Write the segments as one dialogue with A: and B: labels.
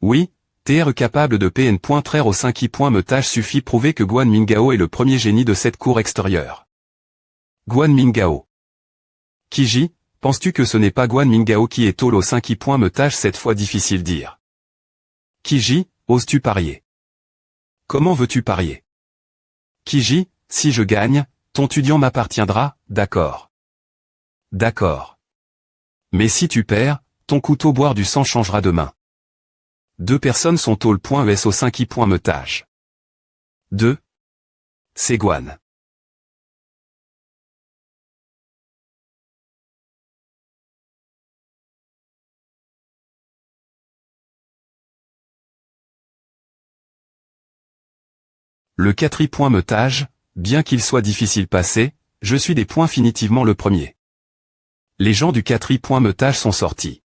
A: Oui, TR capable de PN.TR au 5 I.metage suffit prouver que Guan Mingao est le premier génie de cette cour extérieure. Guan Mingao. Kiji, penses-tu que ce n'est pas Guan Mingao qui est tôle au 5 I.metage cette fois difficile dire. Kiji, oses-tu parier? Comment veux-tu parier? Kiji, si je gagne, ton étudiant m'appartiendra, d'accord. D'accord. Mais si tu perds, ton couteau boire du sang changera de main. Deux personnes sont tôle.es au 5 I.metage. 2. C'est Guan. Le 4 I.metage, bien qu'il soit difficile passé, je suis définitivement le premier. Les gens du 4 I.metage sont sortis.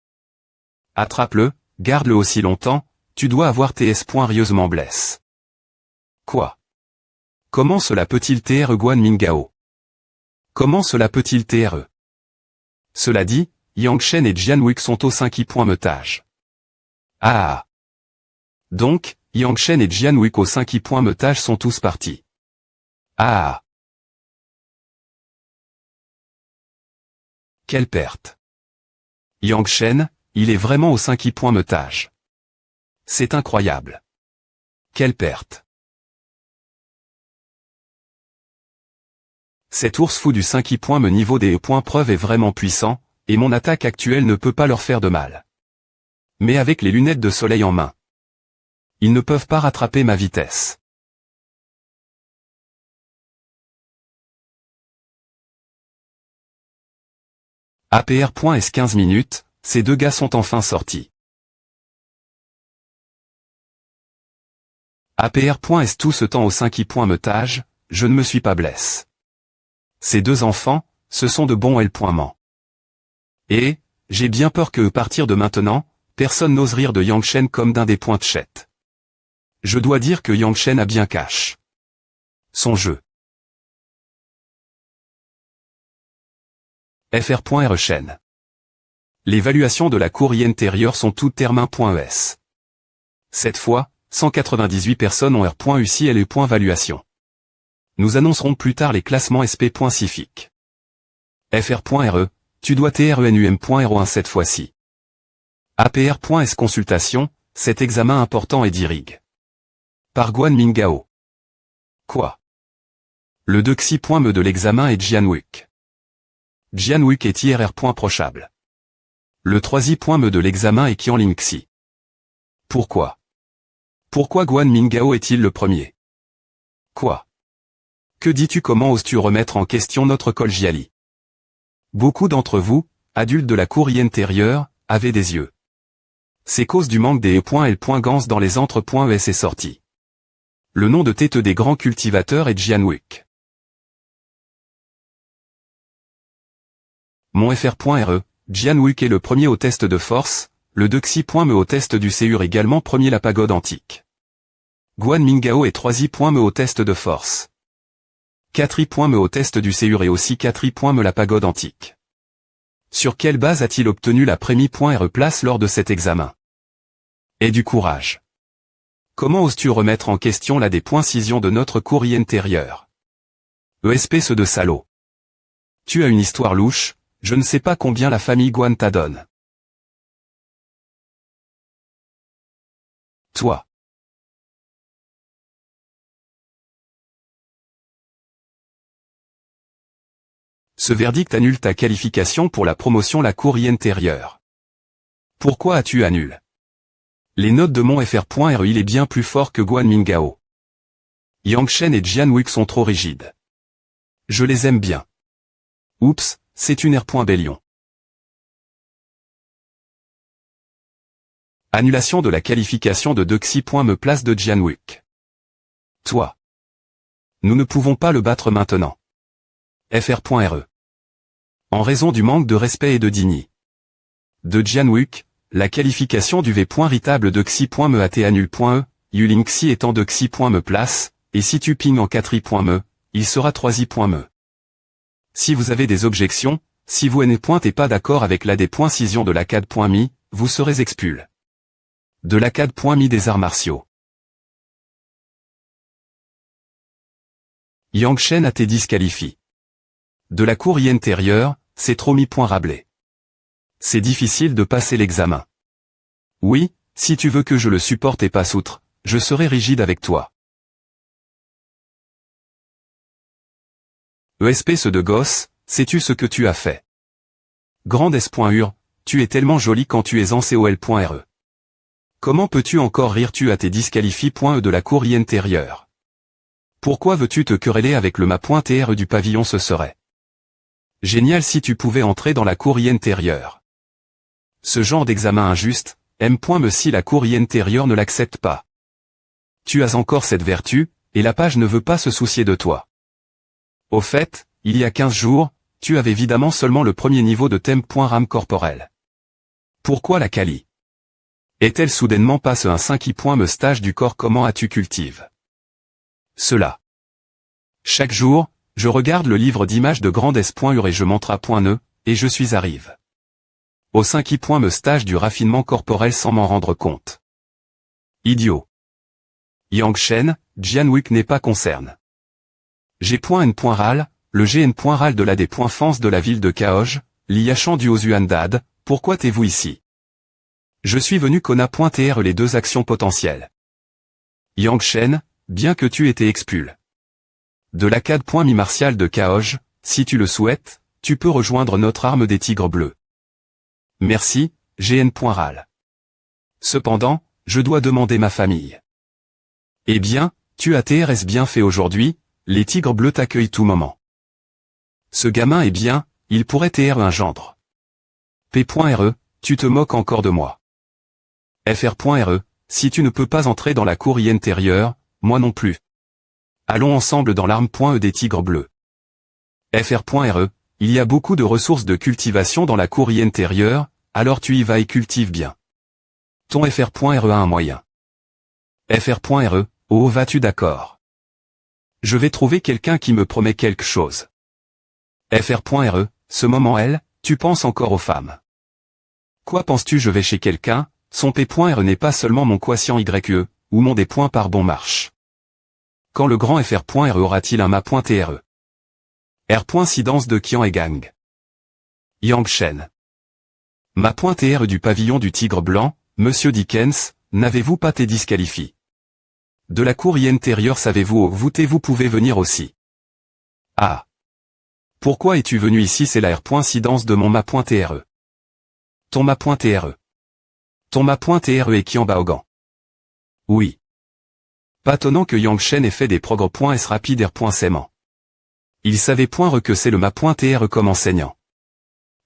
A: Attrape-le, garde-le aussi longtemps, tu dois avoir TS. Rieusement blesse. Quoi? Comment cela peut-il TR Guan Mingao? Comment cela peut-il TRE? Cela dit, Yang Shen et Jian Wik sont au 5 I.metage. Ah. Donc, Yang Shen et Jian Wik au 5 I.metage sont tous partis. Ah. Quelle perte. Yang Shen, il est vraiment au 5 I.metage. C'est incroyable. Quelle perte. Cet ours fou du 5 I. Niveau des preuve est vraiment puissant, et mon attaque actuelle ne peut pas leur faire de mal. Mais avec les lunettes de soleil en main, ils ne peuvent pas rattraper ma vitesse. APR.S 15 minutes, ces deux gars sont enfin sortis. APR.S tout ce temps au 5 I.metage, je ne me suis pas blesse. Ces deux enfants, ce sont de bons L.ment. Et, j'ai bien peur que, à partir de maintenant, personne n'ose rire de Yang Shen comme d'un des points de chette. Je dois dire que Yang Shen a bien cache son jeu. FR.R Shen. Les valuations de la cour intérieure sont toutes termain.es. Cette fois, 198 personnes ont R.UCI et les points valuation. Nous annoncerons plus tard les classements SP.cific. FR.RE, tu dois TRENUM.01 cette fois-ci. APR.S consultation, cet examen important est d'IRIG. Par Guan Mingao. Quoi? Le Dexi.me de l'examen est Jian Wik. Jian Wik est IRR.prochable. Le 3i.me de l'examen est Qianling Xi. Pourquoi? Pourquoi Guan Mingao est-il le premier? Quoi? Que dis-tu? Comment oses-tu remettre en question notre colgiali? Beaucoup d'entre vous, adultes de la cour intérieure, avaient des yeux. C'est cause du manque des L.Gans dans les entre.es est sorti. Le nom de tête des grands cultivateurs est Jian Wik. Mon FR.RE, Jian Wik est le premier au test de force, le Dexi.me au test du Séur également premier la pagode antique. Guan Mingao est 3i.me au test de force. 4i.me au test du Séur et aussi 4i.me la pagode antique. Sur quelle base a-t-il obtenu la Prémi.RE place lors de cet examen? Et du courage. Comment oses-tu remettre en question la décision de notre cour intérieure? ESP ce de salaud. Tu as une histoire louche, je ne sais pas combien la famille Guan t'adonne. Toi. Ce verdict annule ta qualification pour la promotion la cour intérieure. Pourquoi as-tu annulé? Les notes de mon FR.RE il est bien plus fort que Guan Mingao. Yang Shen et Jian Wik sont trop rigides. Je les aime bien. Oups, c'est une R.Bélion. Annulation de la qualification de Dexi.me place de Jian Wik. Toi. Nous ne pouvons pas le battre maintenant. FR.RE. En raison du manque de respect et de dignité de Jian Wik, la qualification du V.ritable de Xi.me a été annule.e, Yuling Xi étant de Xi.me place, et si tu ping en 4i.me, il sera 3i.me. Si vous avez des objections, si vous n'êtes pas d'accord avec la décision de la CAD.me, vous serez expulsé. De l'Acad.me des arts martiaux. Yang Shen a été disqualifié. De la cour intérieure, c'est trop mis point Rabelais. C'est difficile de passer l'examen. Oui, si tu veux que je le supporte et passe outre, je serai rigide avec toi. ESP ce de gosse, sais-tu ce que tu as fait? Grande S.ur, tu es tellement jolie quand tu es en COL.re. Comment peux-tu encore rire tu as tes disqualifiés.e de la cour intérieure? Pourquoi veux-tu te quereller avec le ma.re du pavillon ce serait génial si tu pouvais entrer dans la cour intérieure. Ce genre d'examen injuste, M.me si la cour intérieure ne l'accepte pas. Tu as encore cette vertu, et la page ne veut pas se soucier de toi. Au fait, il y a 15 jours, tu avais évidemment seulement le premier niveau de thème.ram corporel. Pourquoi la Kali est-elle soudainement passe un 5i.me stage du corps comment as-tu cultive cela? Chaque jour, je regarde le livre d'images de grande S.ur et je montre.ne, et je suis arrive. Au 5i.me stage du raffinement corporel sans m'en rendre compte. Idiot. Yang Shen, Jianwick n'est pas concerne. G.N.ral, le GN.ral de la D.Fence de la ville de Kaoj, l'Iachan du Ozuandad, pourquoi t'es-vous ici? Je suis venu Kona.tr les deux actions potentielles. Yang Shen, bien que tu été expul. De l'Acad.me martial de Kaoj, si tu le souhaites, tu peux rejoindre notre arme des tigres bleus. Merci, GN.ral. Cependant, je dois demander ma famille. Eh bien, tu as TRS bien fait aujourd'hui, les tigres bleus t'accueillent tout moment. Ce gamin est bien, il pourrait TR un gendre. P.re, tu te moques encore de moi. FR.re, si tu ne peux pas entrer dans la cour intérieure, moi non plus. Allons ensemble dans l'arme.e des tigres bleus. FR.re, il y a beaucoup de ressources de cultivation dans la cour intérieure, alors tu y vas et cultive bien. Ton FR.re a un moyen. FR.re, oh vas-tu d'accord? Je vais trouver quelqu'un qui me promet quelque chose. FR.re, ce moment elle, tu penses encore aux femmes. Quoi penses-tu je vais chez quelqu'un, son P.re n'est pas seulement mon quotient YE, ou mon des points par bon marche. Quand le grand FR.re aura-t-il un ma.tre? R.sidence de Qian et Gang. Yang Shen. Ma.tre du pavillon du tigre blanc, Monsieur Dickens, n'avez-vous pas été disqualifié? De la cour intérieure savez-vous vous pouvez venir aussi. Ah. Pourquoi es-tu venu ici c'est la R.sidence de mon ma.tre. Ton ma.tre. Ton ma.tre est qui en Baogan? Oui. Pas étonnant que Yang Shen ait fait des progrès.s rapides R.sément. Il savait point que c'est le ma.tre comme enseignant.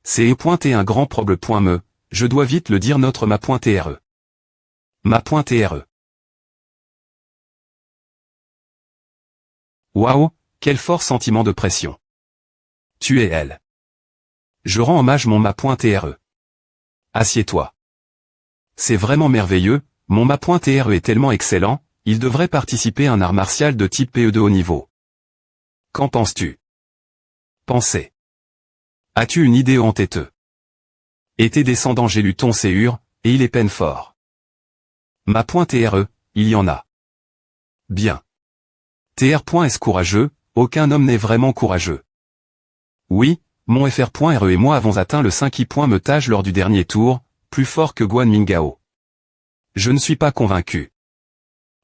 A: C'est e.t un grand problème.me, je dois vite le dire notre ma.tre. Ma.tre. Waouh, quel fort sentiment de pression. Tu es elle. Je rends hommage mon ma.tre. Assieds-toi. C'est vraiment merveilleux, mon ma.tre est tellement excellent, il devrait participer à un art martial de type PE de haut niveau. Qu'en penses-tu? Pensez. As-tu une idée en tête? Et tes descendants j'ai lu ton CUR, et il est peine fort. Ma.tre, il y en a. Bien. TR.S courageux, aucun homme n'est vraiment courageux. Oui, mon FR.re et moi avons atteint le 5i.me tage lors du dernier tour, plus fort que Guan Mingao. Je ne suis pas convaincu.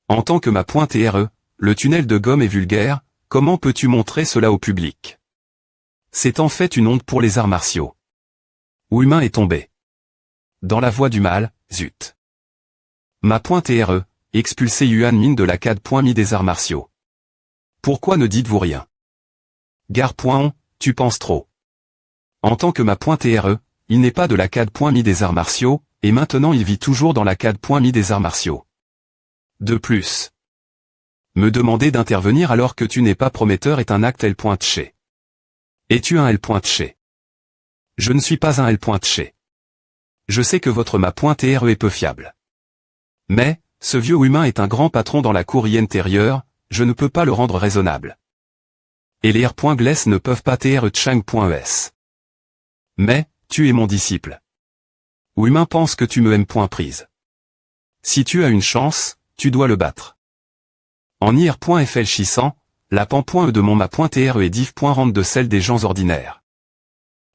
A: En tant que ma.tre, le tunnel de gomme est vulgaire, comment peux-tu montrer cela au public? C'est en fait une honte pour les arts martiaux. Où humain est tombé. Dans la voie du mal, zut. Ma.tre, expulsé Yuan Min de l'Acad.me des arts martiaux. Pourquoi ne dites-vous rien? Gare.on, tu penses trop. En tant que ma.tre, il n'est pas de l'Acad.me des arts martiaux, et maintenant il vit toujours dans l'Acad.me des arts martiaux. De plus. Me demander d'intervenir alors que tu n'es pas prometteur est un acte L.tché. Es-tu un L.tché? Je ne suis pas un L.tché. Je sais que votre ma.tre est peu fiable. Mais, ce vieux humain est un grand patron dans la cour intérieure, je ne peux pas le rendre raisonnable. Et les R.gless ne peuvent pas tr Chang.es. Mais, tu es mon disciple. Humain pense que tu me aimes. Prise. Si tu as une chance, tu dois le battre. En ir.flchissant, la pan.e de mon ma.tre et div.rente de celle des gens ordinaires.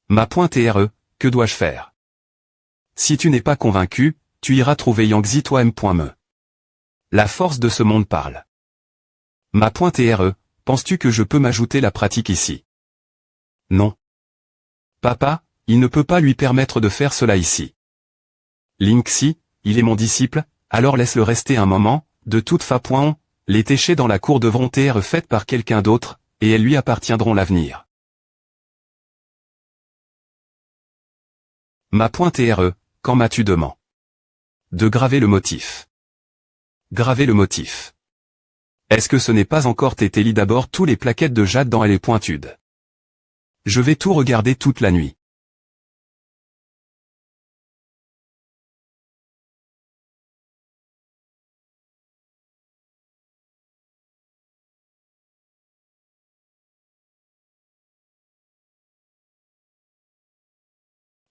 A: Ma.tre, que dois-je faire? Si tu n'es pas convaincu, tu iras trouver Yangzi toi-même.me. La force de ce monde parle. Ma.tre, penses-tu que je peux m'ajouter la pratique ici? Non. Papa, il ne peut pas lui permettre de faire cela ici. Linksy, il est mon disciple, alors laisse-le rester un moment, de toute façon, les téchés dans la cour devront être faites par quelqu'un d'autre, et elles lui appartiendront l'avenir. Ma.tre, quand m'as-tu demandé de graver le motif? Graver le motif. Est-ce que ce n'est pas encore tétéli d'abord tous les plaquettes de jade dans les pointudes? Je vais tout regarder toute la nuit.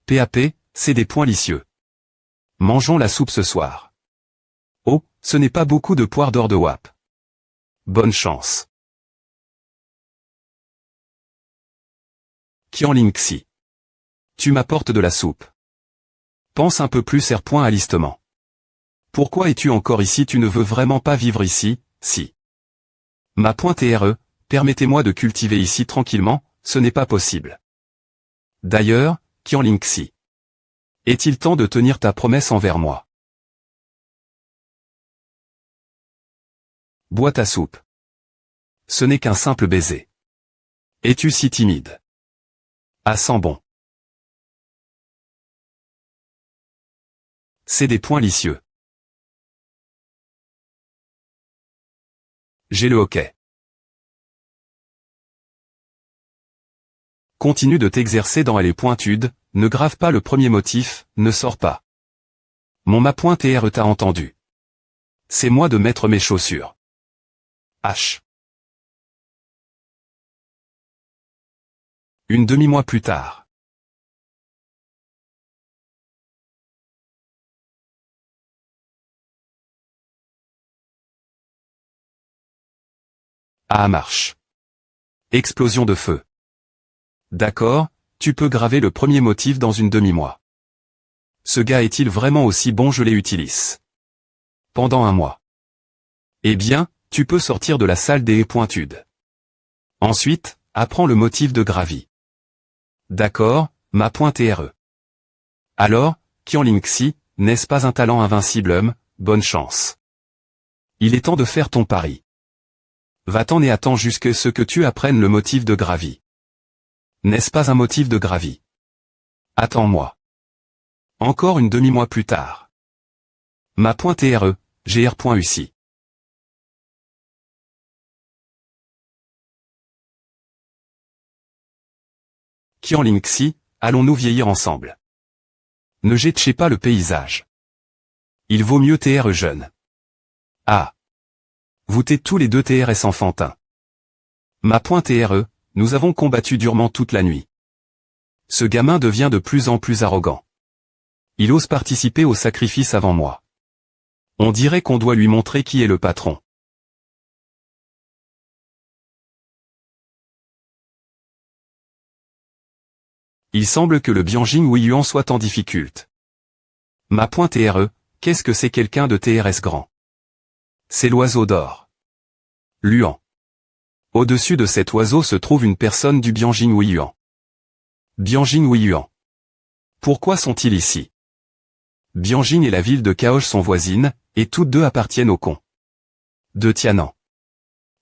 A: PAP, c'est des points licieux. Mangeons la soupe ce soir. Oh, ce n'est pas beaucoup de poire d'or de WAP. Bonne chance. Kian Linksy. Tu m'apportes de la soupe. Pense un peu plus R.alistement. Pourquoi es-tu encore ici? Tu ne veux vraiment pas vivre ici, si. Ma.tre, permettez-moi de cultiver ici tranquillement, ce n'est pas possible. D'ailleurs, Kian Linksy. Est-il temps de tenir ta promesse envers moi? Bois ta soupe. Ce n'est qu'un simple baiser. Es-tu si timide? Ah, sent bon. C'est des points licieux. J'ai le hockey. Continue de t'exercer dans les pointudes, ne grave pas le premier motif, ne sors pas. Mon ma.tre t'a entendu. C'est moi de mettre mes chaussures. H. Une demi-mois plus tard. Ah, marche. Explosion de feu. D'accord, tu peux graver le premier motif dans une demi-mois. Ce gars est-il vraiment aussi bon? Je l'utilise. Pendant un mois. Eh bien, tu peux sortir de la salle des pointudes. Ensuite, apprends le motif de gravi. D'accord, ma.tre. Alors, Kian Linksy, n'est-ce pas un talent invincible? Bonne chance. Il est temps de faire ton pari. Va-t'en et attends jusqu'à ce que tu apprennes le motif de gravi. N'est-ce pas un motif de gravi? Attends-moi. Encore une demi-mois plus tard. Ma.tre, gr.uci. Kian Linksy, allons-nous vieillir ensemble? Ne jetez pas le paysage. Il vaut mieux TR jeune. Ah. Vous t'êtes tous les deux TRS enfantins. Ma.tre, nous avons combattu durement toute la nuit. Ce gamin devient de plus en plus arrogant. Il ose participer au sacrifice avant moi. On dirait qu'on doit lui montrer qui est le patron. Il semble que le Bianjing Huiyuan soit en difficulté. Ma.tre, qu'est-ce que c'est quelqu'un de TRS grand? C'est l'oiseau d'or. Luan. Au-dessus de cet oiseau se trouve une personne du Bianjing Huiyuan. Bianjing Huiyuan. Pourquoi sont-ils ici? Bianjing et la ville de Kaosh sont voisines, et toutes deux appartiennent au con de Tianan.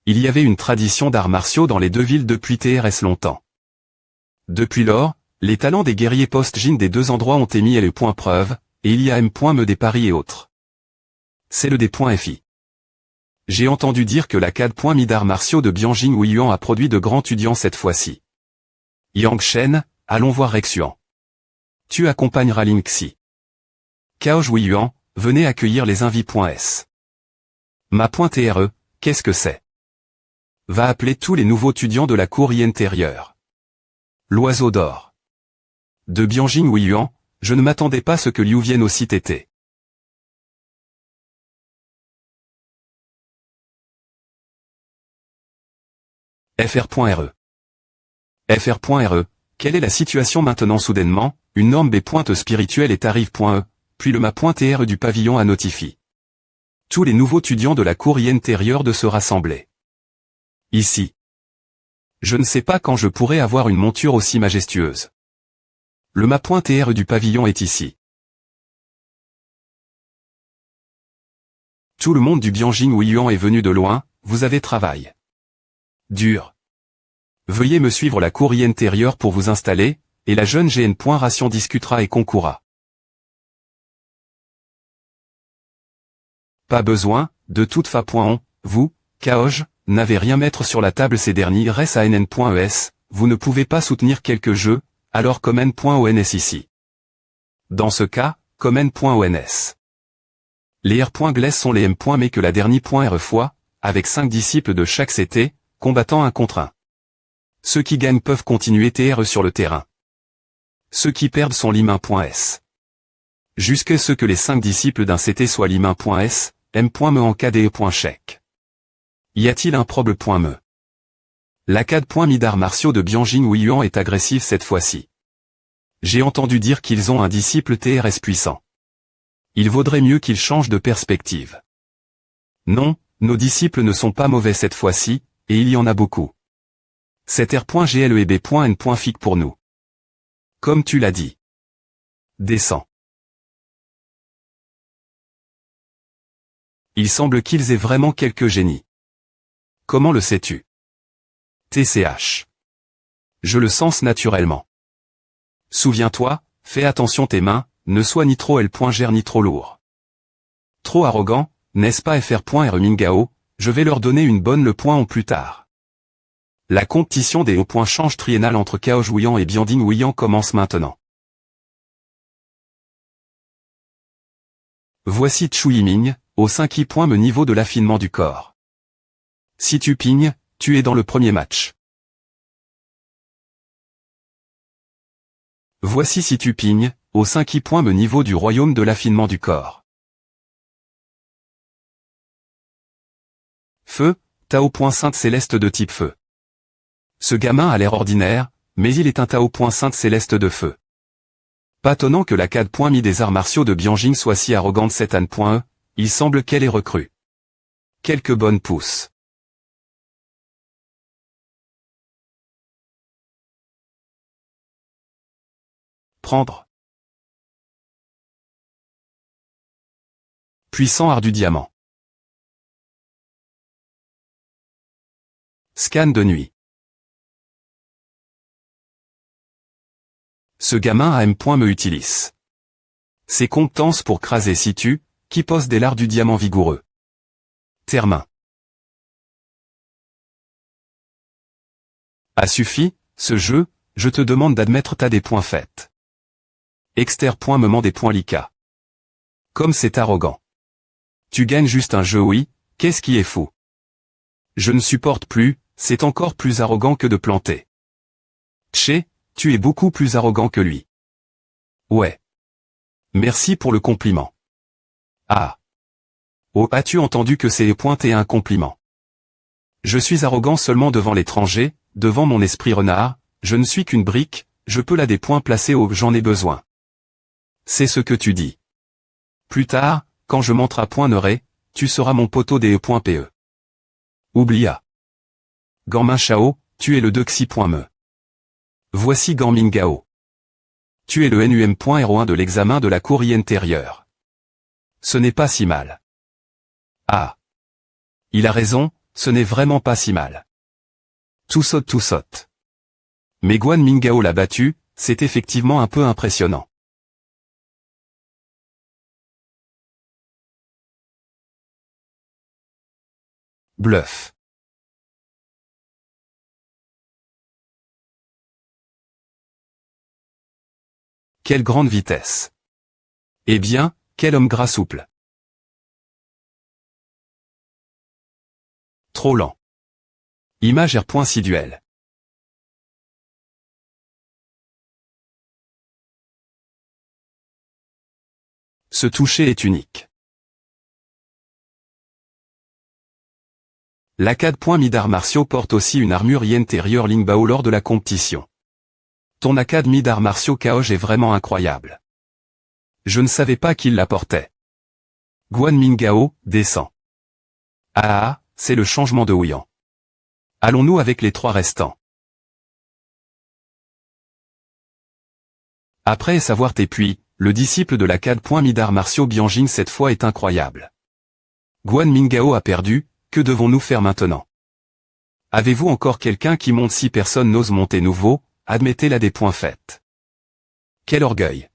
A: Il y avait une tradition d'arts martiaux dans les deux villes depuis TRS longtemps. Depuis lors, les talents des guerriers post-Jin des deux endroits ont émis les points preuve, et il y a M.me des paris et autres. C'est le des points FI. J'ai entendu dire que l'Acad.mi d'arts martiaux de Bianjing Huiyuan a produit de grands étudiants cette fois-ci. Yang Shen, allons voir Rexuan. Tu accompagneras Linksy. Kaosh Huiyuan, venez accueillir les invités.s. Ma.tre, qu'est-ce que c'est? Va appeler tous les nouveaux étudiants de la cour intérieure. L'oiseau d'or. De Bianjing Huiyuan, je ne m'attendais pas à ce que Liu vienne aussi tété. fr.re. fr.re, quelle est la situation maintenant soudainement, une norme B pointe spirituelle et tarif.e, puis le mât.tr du pavillon a notifie. Tous les nouveaux étudiants de la cour intérieure de se rassembler. Ici. Je ne sais pas quand je pourrai avoir une monture aussi majestueuse. Le mât.tr du pavillon est ici. Tout le monde du Bianjing ou Yuan est venu de loin, vous avez travail dur. Veuillez me suivre la cour intérieure pour vous installer, et la jeune GN. Ration discutera et concourra. Pas besoin, de toute façon, vous, Kaoj, n'avez rien mettre sur la table ces derniers restent à nn.es, vous ne pouvez pas soutenir quelques jeux, alors comme n.ons ici. Dans ce cas, comme n.ons. Les r.gles sont les m. mais que la dernière.r fois, avec 5 disciples de chaque CT, combattant un contre un. Ceux qui gagnent peuvent continuer TR sur le terrain. Ceux qui perdent sont l'im1.s. Jusqu'à ce que les 5 disciples d'un CT soient l'im1.s, m.me en KDE.chèque. Y a-t-il un problème.me? La CAD.mi d'arts martiaux de Bianjing ou Yuan est agressive cette fois-ci. J'ai entendu dire qu'ils ont un disciple TRS puissant. Il vaudrait mieux qu'ils changent de perspective. Non, nos disciples ne sont pas mauvais cette fois-ci, et il y en a beaucoup. C'est R.gle et B.n.fic pour nous. Comme tu l'as dit. Descends. Il semble qu'ils aient vraiment quelques génies. Comment le sais-tu? TCH. Je le sens naturellement. Souviens-toi, fais attention tes mains, ne sois ni trop L.ger ni trop lourd. Trop arrogant, n'est-ce pas fr.r Mingao, je vais leur donner une bonne le point en plus tard. La compétition des hauts points change triennale entre Kaoj Wuyan et Bianjing Wuyan commence maintenant. Voici Chu Yiming, au 5e point me niveau de l'affinement du corps. Si tu pignes, tu es dans le premier match. Voici Si tu pignes, au 5e point me niveau du royaume de l'affinement du corps. Feu, Tao. Sainte céleste de type feu. Ce gamin a l'air ordinaire, mais il est un Tao. Sainte céleste de feu. Pas étonnant que la CAD.mi des arts martiaux de Bianjing soit si arrogante cette Anne.e, il semble qu'elle ait recrue. Quelques bonnes pousses. Prendre. Puissant art du diamant. Scan de nuit. Ce gamin à M. me utilise. Ses compétences pour craser situ, qui pose des lards du diamant vigoureux. Termin. A suffi, ce jeu, je te demande d'admettre t'as des points faits. Exter.me des points Lika. Comme c'est arrogant. Tu gagnes juste un jeu oui, qu'est-ce qui est fou? Je ne supporte plus, c'est encore plus arrogant que de planter. Tché, tu es beaucoup plus arrogant que lui. Ouais. Merci pour le compliment. Ah. Oh, as-tu entendu que c'est pointé un compliment? Je suis arrogant seulement devant l'étranger, devant mon esprit renard, je ne suis qu'une brique, je peux là des points placés où j'en ai besoin. C'est ce que tu dis. Plus tard, quand je monterai à point Neré, tu seras mon poteau des E.pe. Oublia. Ganmin Chao, tu es le Dexi.me. Voici Ganming Gao. Tu es le NUM.01 de l'examen de la cour intérieure. Ce n'est pas si mal. Ah. Il a raison, ce n'est vraiment pas si mal. Tout saute. Mais Guan Mingao l'a battu, c'est effectivement un peu impressionnant. Bluff. Quelle grande vitesse. Eh bien, quel homme gras souple. Trop lent. Image R.siduelle. Ce toucher est unique. L'Akkad.mi d'arts martiaux porte aussi une armure Yen-Terrier Lingbao lors de la compétition. Ton Akkad.mi d'arts martiaux Kaoj est vraiment incroyable. Je ne savais pas qu'il la portait. Guan Mingao, descend. Ah, c'est le changement de Ouyang. Allons-nous avec les 3 restants. Après savoir puis, le disciple de l'Akkad.mi d'arts martiaux Bianjing cette fois est incroyable. Guan Mingao a perdu, que devons-nous faire maintenant? Avez-vous encore quelqu'un qui monte si personne n'ose monter nouveau, admettez-la des points faits. Quel orgueil!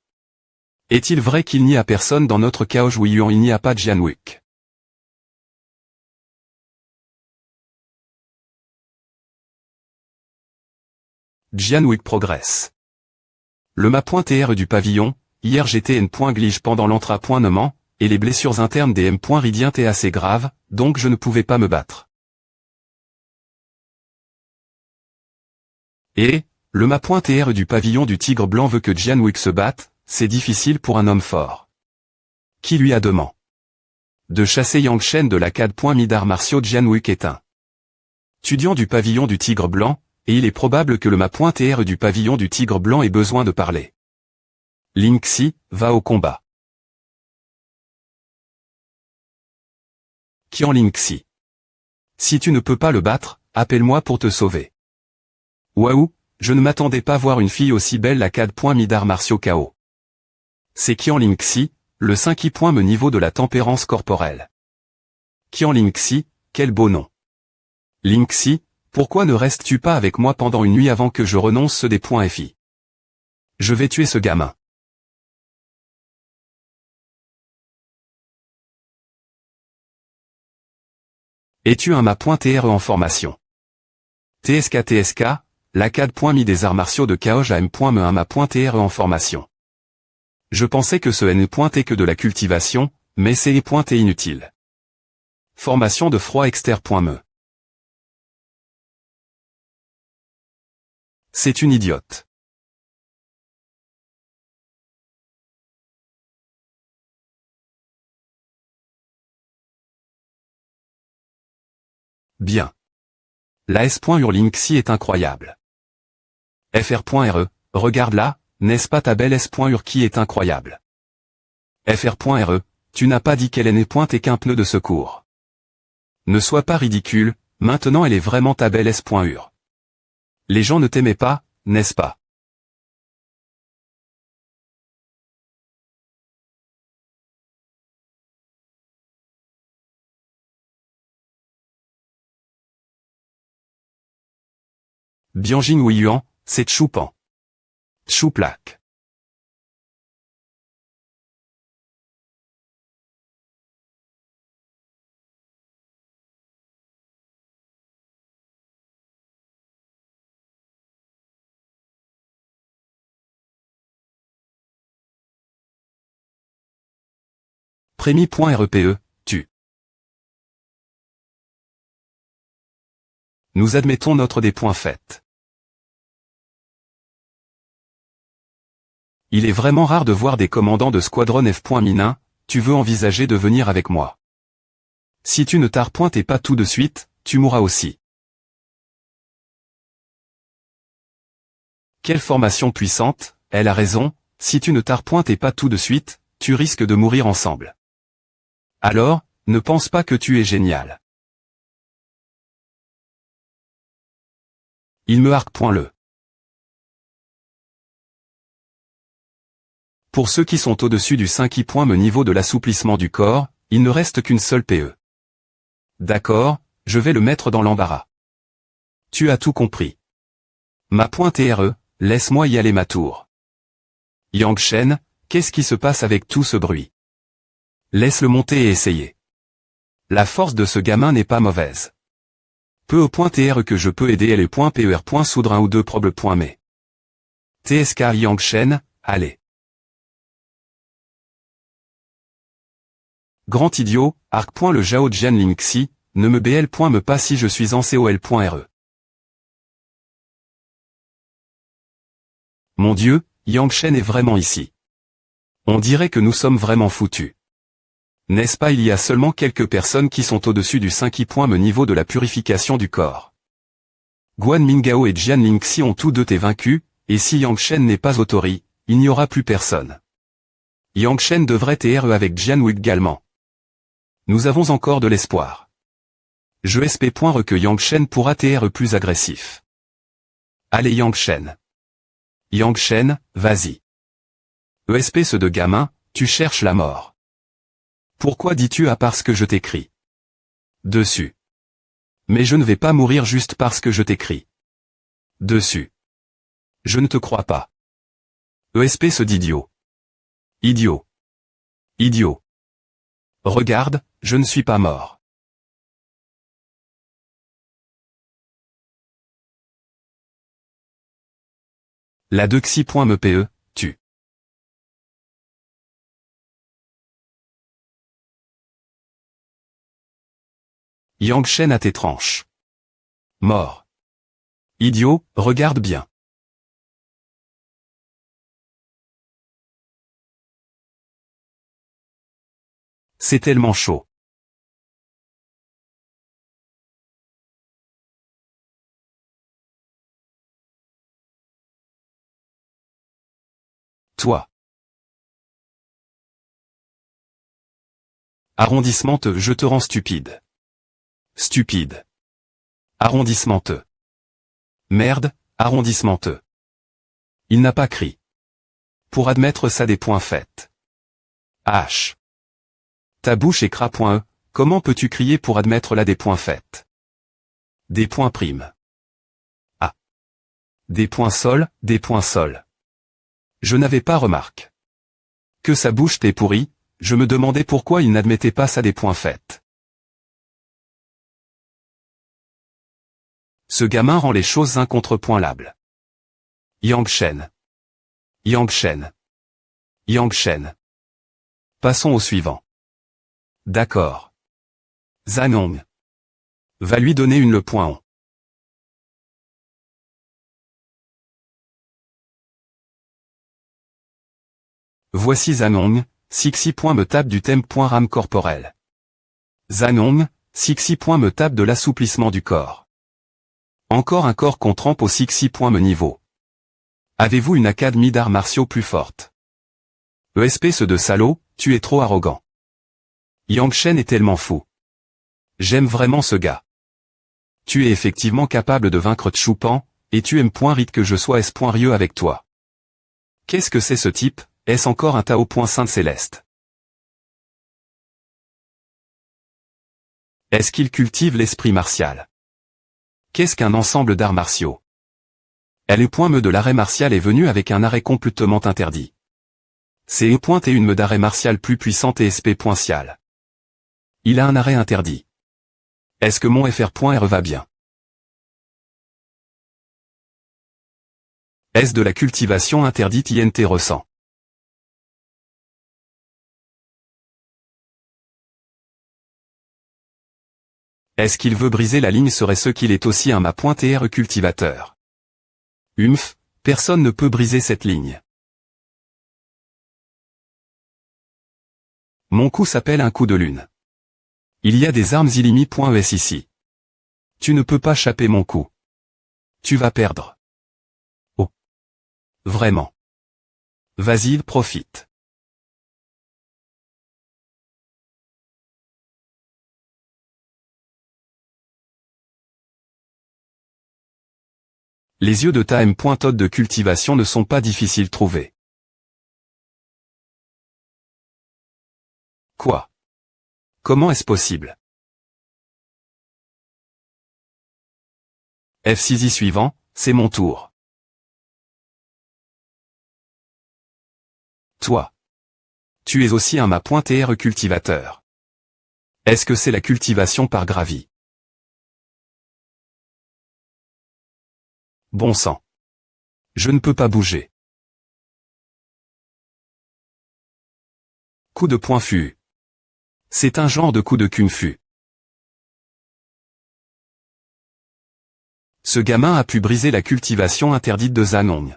A: Est-il vrai qu'il n'y a personne dans notre Kaoj Wuyuan? Il n'y a pas de Jianwuk. Jianwuk progresse. Le ma.tr du pavillon, hier j'étais n.glige pendant l'entrapoint-nommant, et les blessures internes des m.ridien étaient assez graves, donc je ne pouvais pas me battre. Et, le ma.tr du pavillon du tigre blanc veut que Jianwuk se batte, c'est difficile pour un homme fort. Qui lui a demandé de chasser Yang Shen de l'Akkad.mi d'arts martiaux? Jianwuk est un étudiant du pavillon du tigre blanc, et il est probable que le ma.tr du pavillon du tigre blanc ait besoin de parler. Ling Xi, va au combat. Qian Ling Xi. Si tu ne peux pas le battre, appelle-moi pour te sauver. Waouh, je ne m'attendais pas à voir une fille aussi belle. L'Akkad.mi d'arts martiaux KO. C'est Qian Ling Xi, le 5e point me niveau de la tempérance corporelle. Qian Ling Xi, quel beau nom. Ling Xi, pourquoi ne restes-tu pas avec moi pendant une nuit avant que je renonce ce des points FI? Je vais tuer ce gamin. Es-tu un ma.tr en formation? TSK, l'Akkad.mi des arts martiaux de Kaoj a m.me un ma.tr en formation. Je pensais que ce n pointait que de la cultivation, mais c'est pointé inutile. Formation de froid exter.me. C'est une idiote. Bien. La S.Ling Xi est incroyable. FR.re, regarde là, n'est-ce pas ta belle S.Ur qui est incroyable? FR.re, tu n'as pas dit qu'elle n'est pointe et qu'un pneu de secours. Ne sois pas ridicule, maintenant elle est vraiment ta belle S.Ur. Les gens ne t'aimaient pas, n'est-ce pas? Bianjing Wuyuan, c'est Choupan. Chouplac. Prémi.REPE, tu. Nous admettons notre des points faits. Il est vraiment rare de voir des commandants de squadron F.Minin, tu veux envisager de venir avec moi. Si tu ne t'arpointes pas tout de suite, tu mourras aussi. Quelle formation puissante, elle a raison, si tu ne t'arpointes pas tout de suite, tu risques de mourir ensemble. Alors, ne pense pas que tu es génial. Il me harque. Pour ceux qui sont au-dessus du 5e point me niveau de l'assouplissement du corps, il ne reste qu'une seule PE. D'accord, je vais le mettre dans l'embarras. Tu as tout compris. Ma.TRE, laisse-moi y aller ma tour. Yang Shen, qu'est-ce qui se passe avec tout ce bruit? Laisse-le monter et essayer. La force de ce gamin n'est pas mauvaise. Peu au point TR que je peux aider LE.PER. Soudre un ou deux problèmes. TSK Yang Shen, allez. Grand idiot, arc. Le Zhao Jian Ling Xi, ne me BL. Me pas si je suis en COL.RE. Mon Dieu, Yang Shen est vraiment ici. On dirait que nous sommes vraiment foutus. N'est-ce pas, il y a seulement quelques personnes qui sont au-dessus du 5e niveau de la purification du corps. Guan Mingao et Jian Lingxi ont tous deux été vaincus, et si Yang Shen n'est pas autori, il n'y aura plus personne. Yang Shen devrait TRE avec Jian Wu également. Nous avons encore de l'espoir. Je espère que Yang Shen pourra TRE plus agressif. Allez Yang Shen. Yang Shen, vas-y. ESP ce de gamin, tu cherches la mort. Pourquoi dis-tu à parce que je t'écris dessus? Mais je ne vais pas mourir juste parce que je t'écris dessus. Je ne te crois pas. ESP ce d'idiot. Idiot. Idiot. Regarde, je ne suis pas mort. La 2xi.me tu. Yang Shen à tes tranches. Mort. Idiot, regarde bien. C'est tellement chaud. Toi. Arrondissement te, je te rends stupide. Stupide. Arrondissement te. Merde, arrondissement te. Il n'a pas crié. Pour admettre ça des points faits. H. Ta bouche est cra.e, comment peux-tu crier pour admettre là des points faits? Des points primes. Ah. Des points sol, des points sol. Je n'avais pas remarqué. Que sa bouche t'est pourrie, je me demandais pourquoi il n'admettait pas ça des points faits. Ce gamin rend les choses incontrepointables. Yang Shen. Yang Shen. Yang Shen. Passons au suivant. D'accord. Zanong. Va lui donner une le point on. Voici Zanong, Sixi. Me tape du thème. Rame corporel. Zanong, Sixi. Me tape de l'assouplissement du corps. Encore un corps qu'on trempe au Sixi. Me niveau. Avez-vous une académie d'arts martiaux plus forte? ESP ce de salaud, tu es trop arrogant. Yang Shen est tellement fou. J'aime vraiment ce gars. Tu es effectivement capable de vaincre Tchoupan, et tu aimes rite que je sois rieux avec toi. Qu'est-ce que c'est ce type? Est-ce encore un Tao Sainte Céleste? Est-ce qu'il cultive l'esprit martial? Qu'est-ce qu'un ensemble d'arts martiaux? Elle est me de l'arrêt martial est venue avec un arrêt complètement interdit. C'est et une me d'arrêt martial plus puissante et SP.cial. Il a un arrêt interdit. Est-ce que mon FR.R va bien? Est-ce de la cultivation interdite INT ressent? Est-ce qu'il veut briser la ligne serait-ce qu'il est aussi un ma.TR cultivateur? Personne ne peut briser cette ligne. Mon coup s'appelle un coup de lune. Il y a des armes illimites.es ici. Tu ne peux pas chapper mon coup. Tu vas perdre. Oh. Vraiment. Vas-y, profite. Les yeux de ta M.Todd de cultivation ne sont pas difficiles à trouver. Quoi? Comment est-ce possible? F6i suivant, c'est mon tour. Toi. Tu es aussi un ma.TR cultivateur. Est-ce que c'est la cultivation par gravi? Bon sang. Je ne peux pas bouger. Coup de poing fu. C'est un genre de coup de kung fu. Ce gamin a pu briser la cultivation interdite de Zanong.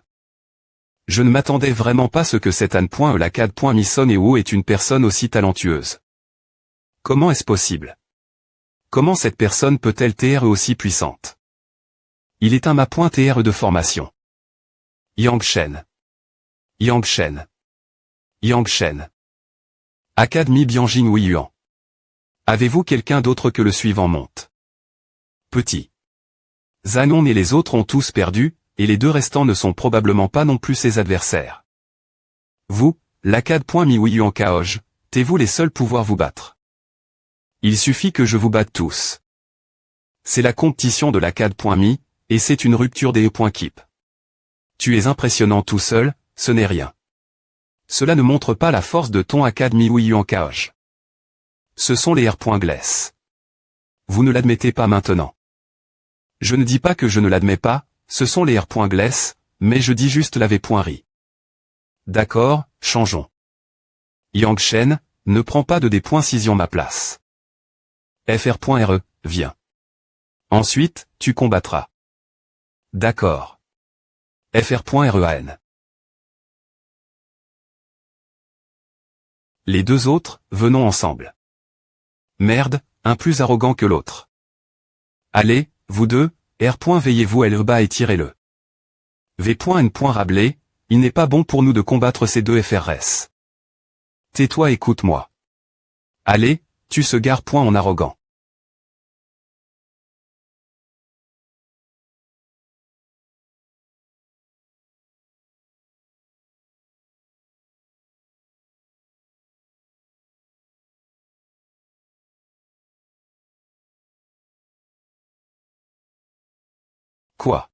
A: Je ne m'attendais vraiment pas ce que cet An.E la CAD.Misson et Wu est une personne aussi talentueuse. Comment est-ce possible? Comment cette personne peut-elle TRE aussi puissante? Il est un ma.TRE de formation. Yang Shen. Yang Shen. Yang Shen. Academy Bianjing Huiyuan. Avez-vous quelqu'un d'autre que le suivant monte? Petit. Zanon et les autres ont tous perdu, et les deux restants ne sont probablement pas non plus ses adversaires. Vous, l'Acad.Mi Huiyuan Kaoj, t'es-vous les seuls pouvoir vous battre? Il suffit que je vous batte tous. C'est la compétition de l'Acad.Mi, et c'est une rupture des E.Keep. Tu es impressionnant tout seul, ce n'est rien. Cela ne montre pas la force de ton Academy Huiyuan Kaoj. Ce sont les R.Gless. Vous ne l'admettez pas maintenant. Je ne dis pas que je ne l'admets pas, ce sont les R.Gless, mais je dis juste la V.Ri. D'accord, changeons. Yang Shen, ne prends pas de D.Cision ma place. FR.RE, viens. Ensuite, tu combattras. D'accord. FR.REAN. Les deux autres, venons ensemble. Merde, un plus arrogant que l'autre. Allez, vous deux, veillez-vous le bas et tirez-le. V.N. Rabelais, il n'est pas bon pour nous de combattre ces deux FRS. Tais-toi, écoute-moi. Allez, tu se gares en arrogant. Quoi?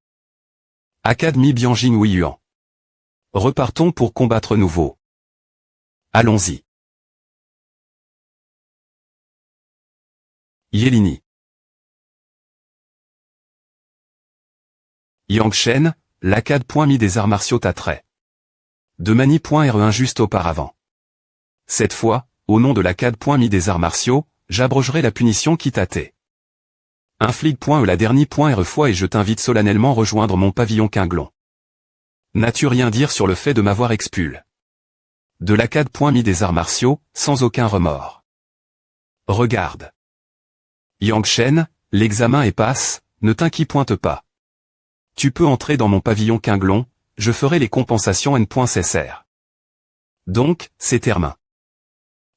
A: Academy Bianjing Huiyuan. Repartons pour combattre nouveau. Allons-y. Yelini. Yang Shen, l'Acad.Mi des arts martiaux t'attrait. De Mani.RE juste auparavant. Cette fois, au nom de l'Acad.Mi des arts martiaux, j'abrogerai la punition qui t'attait. Infligue.E la dernière fois et je t'invite solennellement rejoindre mon pavillon Quinglon. N'as-tu rien dire sur le fait de m'avoir expulsé? De l'Acad.Mi des arts martiaux, sans aucun remords. Regarde. Yang Shen, l'examen est passe, ne t'inquiète pas. Tu peux entrer dans mon pavillon Quinglon, je ferai les compensations N.CSR. Donc, c'est terminé.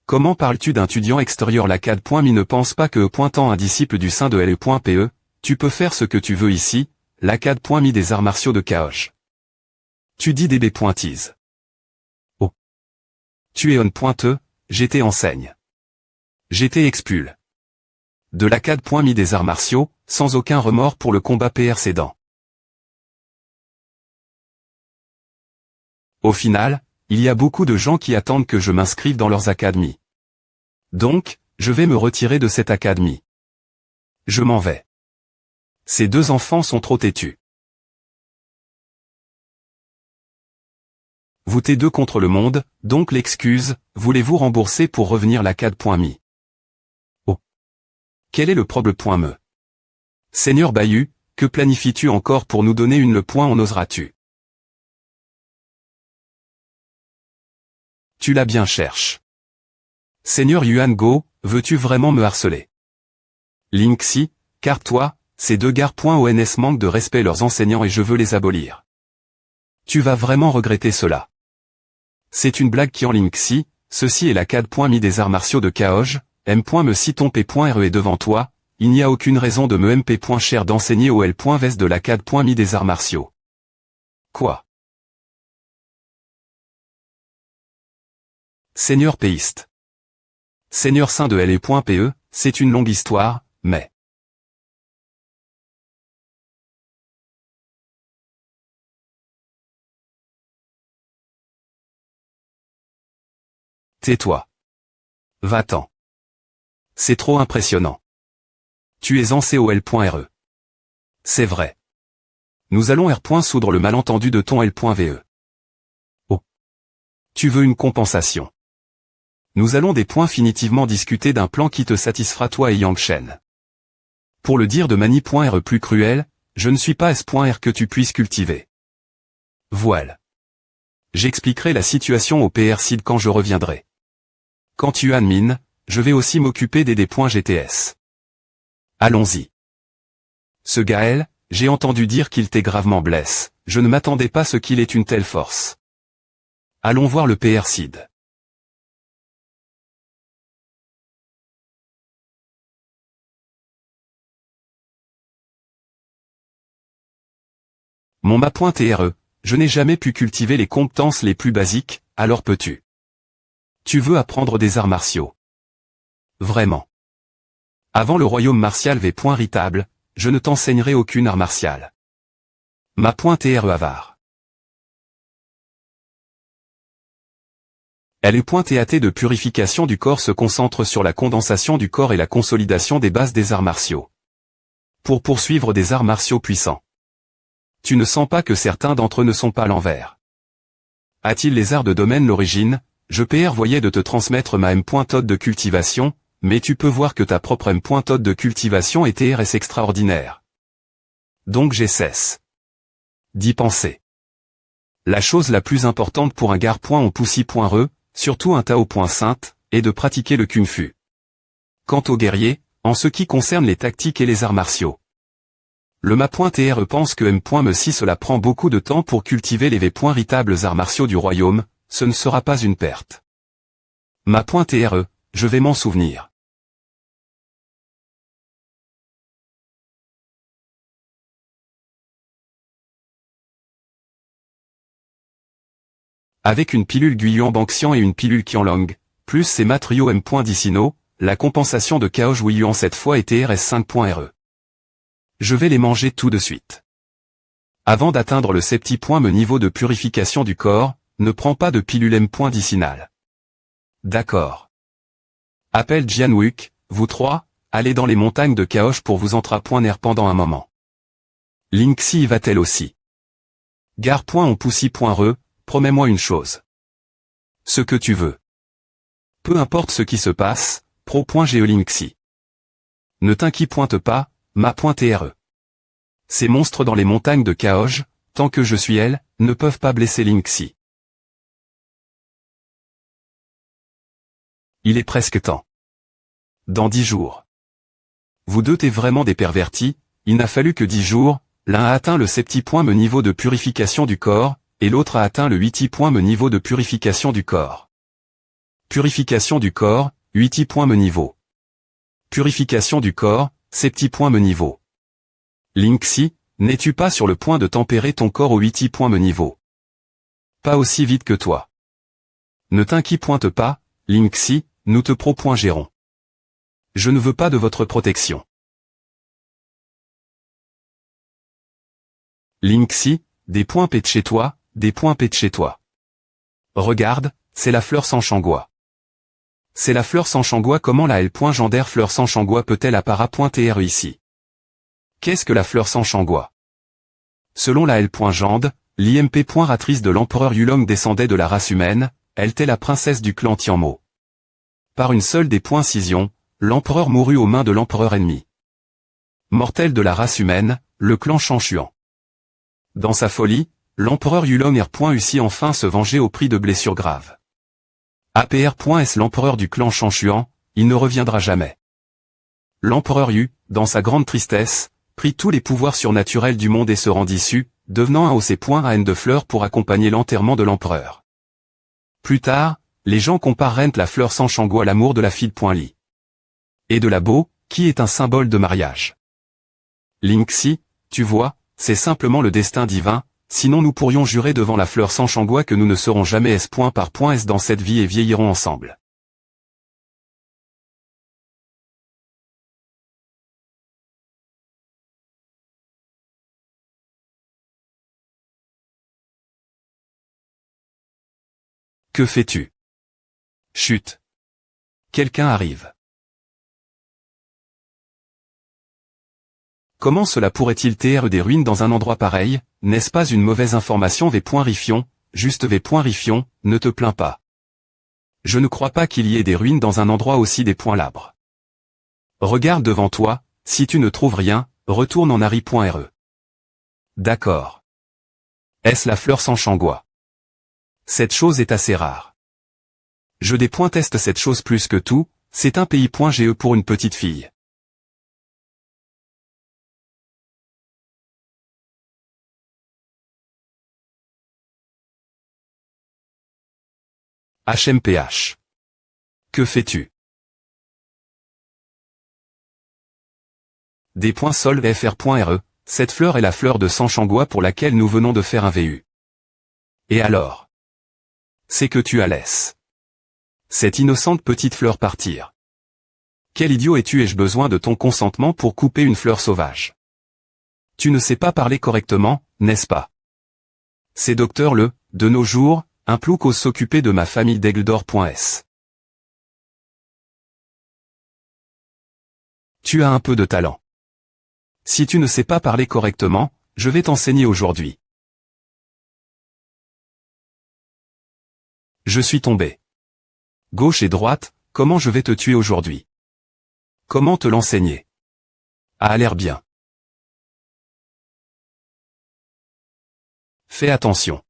A: Comment parles-tu d'un étudiant extérieur? L'Acad.Mi ne pense pas que pointant un disciple du sein de LE.PE, tu peux faire ce que tu veux ici, l'Acad.Mi des arts martiaux de Kaoj. Tu dis des B.Tease. Oh. Tu es on.E, j'étais enseigne. J'étais expulsé. De l'Acad.Mi des arts martiaux, sans aucun remords pour le combat précédent. Au final, il y a beaucoup de gens qui attendent que je m'inscrive dans leurs académies. Donc, je vais me retirer de cette académie. Je m'en vais. Ces deux enfants sont trop têtus. Vous t'es deux contre le monde, donc l'excuse, voulez-vous rembourser pour revenir l'Acad.Mi? Oh. Quel est le problème? Seigneur Bayou, que planifies-tu encore pour nous donner le point en oseras-tu? Tu l'as bien cherché. Seigneur Yuan Go, veux-tu vraiment me harceler? Lingxi, car toi, ces deux ONS manquent de respect leurs enseignants et je veux les abolir. Tu vas vraiment regretter cela. C'est une blague qui en Lingxi, ceci est l'Acad.Mi des arts martiaux de Kaoj, M.Me si ton P.RE est devant toi, il n'y a aucune raison de me MP. Cher d'enseigner au L.Vest de l'Acad.Mi des arts martiaux. Quoi? Seigneur péiste. Seigneur saint de LE.PE, c'est une longue histoire, mais... Tais-toi. Va-t'en. C'est trop impressionnant. Tu es en COL.RE. C'est vrai. Nous allons soudre le malentendu de ton L.VE. Oh. Tu veux une compensation. Nous allons définitivement discuter d'un plan qui te satisfera toi et Yang Shen. Pour le dire de Mani.RE plus cruel, je ne suis pas S.R que tu puisses cultiver. Voile. J'expliquerai la situation au PR Sid quand je reviendrai. Quand tu admines, je vais aussi m'occuper des points GTS. Allons-y. Ce Gaël, j'ai entendu dire qu'il t'est gravement blesse, je ne m'attendais pas à ce qu'il ait une telle force. Allons voir le PR Sid. Mon ma.TRE, je n'ai jamais pu cultiver les compétences les plus basiques, alors peux-tu? Tu veux apprendre des arts martiaux? Vraiment. Avant le royaume martial V.Ritable, je ne t'enseignerai aucune art martiale. Ma.TRE avare. LE.TAT de purification du corps se concentre sur la condensation du corps et la consolidation des bases des arts martiaux. Pour poursuivre des arts martiaux puissants. Tu ne sens pas que certains d'entre eux ne sont pas à l'envers. A-t-il les arts de domaine l'origine? Je voyais de te transmettre ma M.TOD de cultivation, mais tu peux voir que ta propre M.TOD de cultivation est TRS extraordinaire. Donc j'ai cesse d'y penser. La chose la plus importante pour un gar.onpoussi.re, surtout un Tao.Sainte, est de pratiquer le Kung Fu. Quant aux guerriers, en ce qui concerne les tactiques et les arts martiaux, le ma.TRE pense que M.Me cela prend beaucoup de temps pour cultiver les V.Ritables arts martiaux du royaume, ce ne sera pas une perte. Ma.TRE, je vais m'en souvenir. Avec une pilule Guiyuan Banxian et une pilule Qianlong, plus ces matériaux M.Dicino, la compensation de Kaoj Wiyuan cette fois est TRS5.RE. Je vais les manger tout de suite. Avant d'atteindre le septi.me niveau de purification du corps, ne prends pas de pilule M.Dicinale. D'accord. Appelle Jianwuk, vous trois, allez dans les montagnes de Kaosh pour vous entra.ner pendant un moment. Linxi y va-t-elle aussi? Gar.onpoussi.re, promets-moi une chose. Ce que tu veux. Peu importe ce qui se passe, pro.geolinxi. Ne t'inquiète pas, ma.TRE. Ces monstres dans les montagnes de Kaoj, tant que je suis elle, ne peuvent pas blesser Linxi. Il est presque temps. Dans 10 jours. Vous deux t'es vraiment des pervertis, il n'a fallu que 10 jours, l'un a atteint le septi.me niveau de purification du corps, et l'autre a atteint le 8i.me niveau de purification du corps. Purification du corps, 8i.me niveau. Purification du corps, septi.me niveau. Linxi, n'es-tu pas sur le point de tempérer ton corps au 8i.me niveau? Pas aussi vite que toi. Ne t'inquiète pas, Linxi, nous te pro.gérons. Je ne veux pas de votre protection. Linxi, des points P de chez toi, des points P de chez toi. Regarde, c'est la fleur sans changua. C'est la fleur sans changua. Comment la L.Gendaire fleur sans changua peut-elle appara.TRE ici? Qu'est-ce que la fleur sans changua? Selon la L.Gende, l'IMP.ratrice de l'empereur Yulong descendait de la race humaine, elle était la princesse du clan Tianmo. Par une seule des .Cision, l'empereur mourut aux mains de l'empereur ennemi. Mortel de la race humaine, le clan Shanshuan. Dans sa folie, l'empereur Yulong R.Ussi enfin se venger au prix de blessures graves. APR.S l'empereur du clan Shanshuan, il ne reviendra jamais. L'empereur Yu, dans sa grande tristesse, prit tous les pouvoirs surnaturels du monde et se rendit su, devenant un OC.AN de fleurs pour accompagner l'enterrement de l'empereur. Plus tard, les gens comparent la fleur sans changua à l'amour de la fille.Li. Et de la beau, qui est un symbole de mariage. Linxi, tu vois, c'est simplement le destin divin, sinon nous pourrions jurer devant la fleur sans changua que nous ne serons jamais S.S dans cette vie et vieillirons ensemble. Que fais-tu? Chut. Quelqu'un arrive. Comment cela pourrait-il TR des ruines dans un endroit pareil? N'est-ce pas une mauvaise information V.Rifion, juste V.Rifion, ne te plains pas. Je ne crois pas qu'il y ait des ruines dans un endroit aussi des .Labre. Regarde devant toi, si tu ne trouves rien, retourne en Ari.re. D'accord. Est-ce la fleur sans changua? Cette chose est assez rare. Je teste cette chose plus que tout, C'est un pays.ge pour une petite fille. HMPH. Que fais-tu? Des.solvfr.re, cette fleur est la fleur de Sanchangua pour laquelle nous venons de faire un VU. Et alors? C'est que tu la laisses cette innocente petite fleur partir. Quel idiot es-tu? Ai-je besoin de ton consentement pour couper une fleur sauvage? Tu ne sais pas parler correctement, n'est-ce pas? C'est docteur le, de nos jours, un plouc ose s'occuper de ma famille d'aigle d'or.s. Tu as un peu de talent. Si tu ne sais pas parler correctement, je vais t'enseigner aujourd'hui. Je suis tombé. Gauche et droite, comment je vais te tuer aujourd'hui? Comment te l'enseigner? A l'air bien. Fais attention.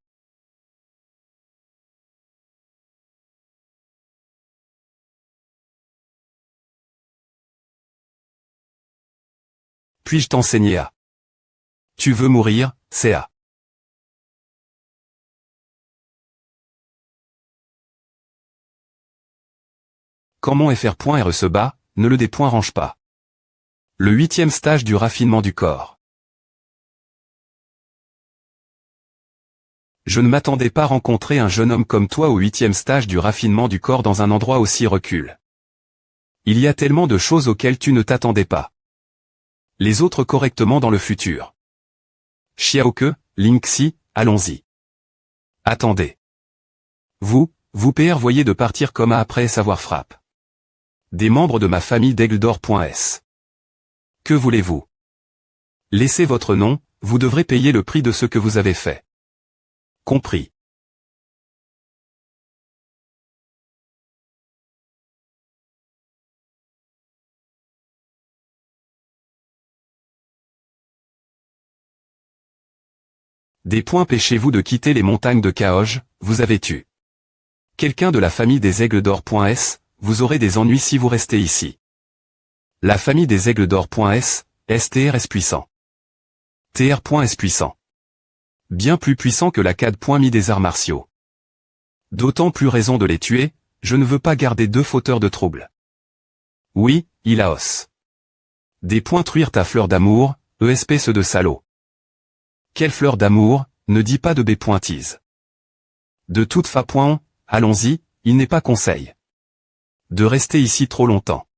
A: Puis-je t'enseigner à? Tu veux mourir, c'est à. Quand mon fr.re se bat, ne le range pas. Le 8e stage du raffinement du corps. Je ne m'attendais pas à rencontrer un jeune homme comme toi au 8e stage du raffinement du corps dans un endroit aussi recul. Il y a tellement de choses auxquelles tu ne t'attendais pas. Les autres correctement dans le futur. Xiaoke, Linxi, allons-y. Attendez. Vous PR voyez de partir comme après savoir frappe. Des membres de ma famille d'aigle d'or.s. Que voulez-vous? Laissez votre nom, vous devrez payer le prix de ce que vous avez fait. Compris. Dépêchez-vous de quitter les montagnes de Kaoj, vous avez tué quelqu'un de la famille des aigles d'or.s, vous aurez des ennuis si vous restez ici. La famille des aigles d'or.s, STRS puissant. TR.S puissant. Bien plus puissant que la CAD.mi des arts martiaux. D'autant plus raison de les tuer, je ne veux pas garder deux fauteurs de troubles. Oui, Ilaos. Truire ta fleur d'amour, espèce de salaud. Quelle fleur d'amour, ne dis pas de B.tise. De toute façon, allons-y, il n'est pas conseil de rester ici trop longtemps.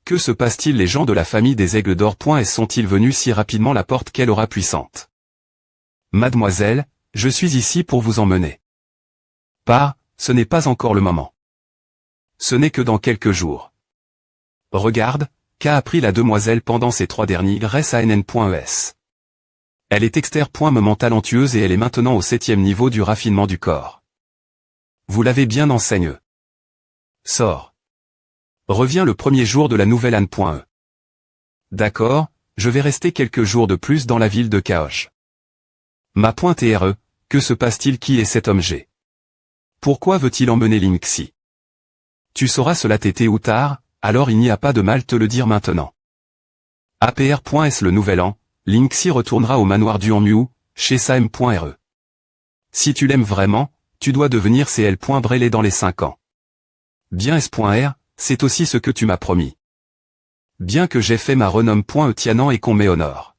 A: Que se passe-t-il? Les gens de la famille des aigles d'or.s sont-ils venus si rapidement? La porte quelle aura puissante. Mademoiselle, je suis ici pour vous emmener. Pas, ce n'est pas encore le moment. Ce n'est que dans quelques jours. Regarde, qu'a appris la demoiselle pendant ces 3 derniers SANN.es. Elle est extrêmement talentueuse et elle est maintenant au 7e niveau du raffinement du corps. Vous l'avez bien enseigne. Sors. Reviens le premier jour de la nouvelle Anne.e. D'accord, je vais rester quelques jours de plus dans la ville de Kaoj. Ma.re, que se passe-t-il? Qui est cet homme G? Pourquoi veut-il emmener Linxi? Tu sauras cela tété ou tard, alors il n'y a pas de mal te le dire maintenant. APR.s le nouvel an, Linxi retournera au manoir du Hanmu, chez Sam.re. Si tu l'aimes vraiment, tu dois devenir CL.brelé dans les 5 ans. Bien S.R, c'est aussi ce que tu m'as promis. Bien que j'ai fait ma renomme.e Tianan et qu'on m'honore.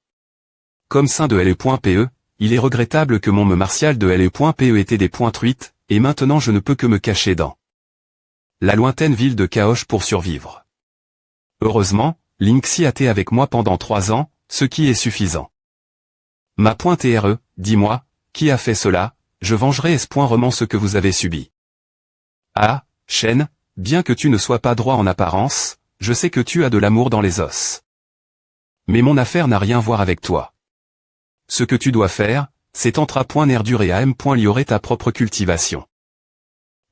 A: Comme saint de LE.PE, il est regrettable que mon me martial de LE.PE était des .8, et maintenant je ne peux que me cacher dans la lointaine ville de Kaoj pour survivre. Heureusement, Linxi a été avec moi pendant 3 ans, ce qui est suffisant. Ma.re, dis-moi, qui a fait cela? Je vengerai espoirement ce que vous avez subi. Ah, Shen, bien que tu ne sois pas droit en apparence, je sais que tu as de l'amour dans les os. Mais mon affaire n'a rien à voir avec toi. Ce que tu dois faire, c'est entrer à .nerdur et à M.liorer ta propre cultivation.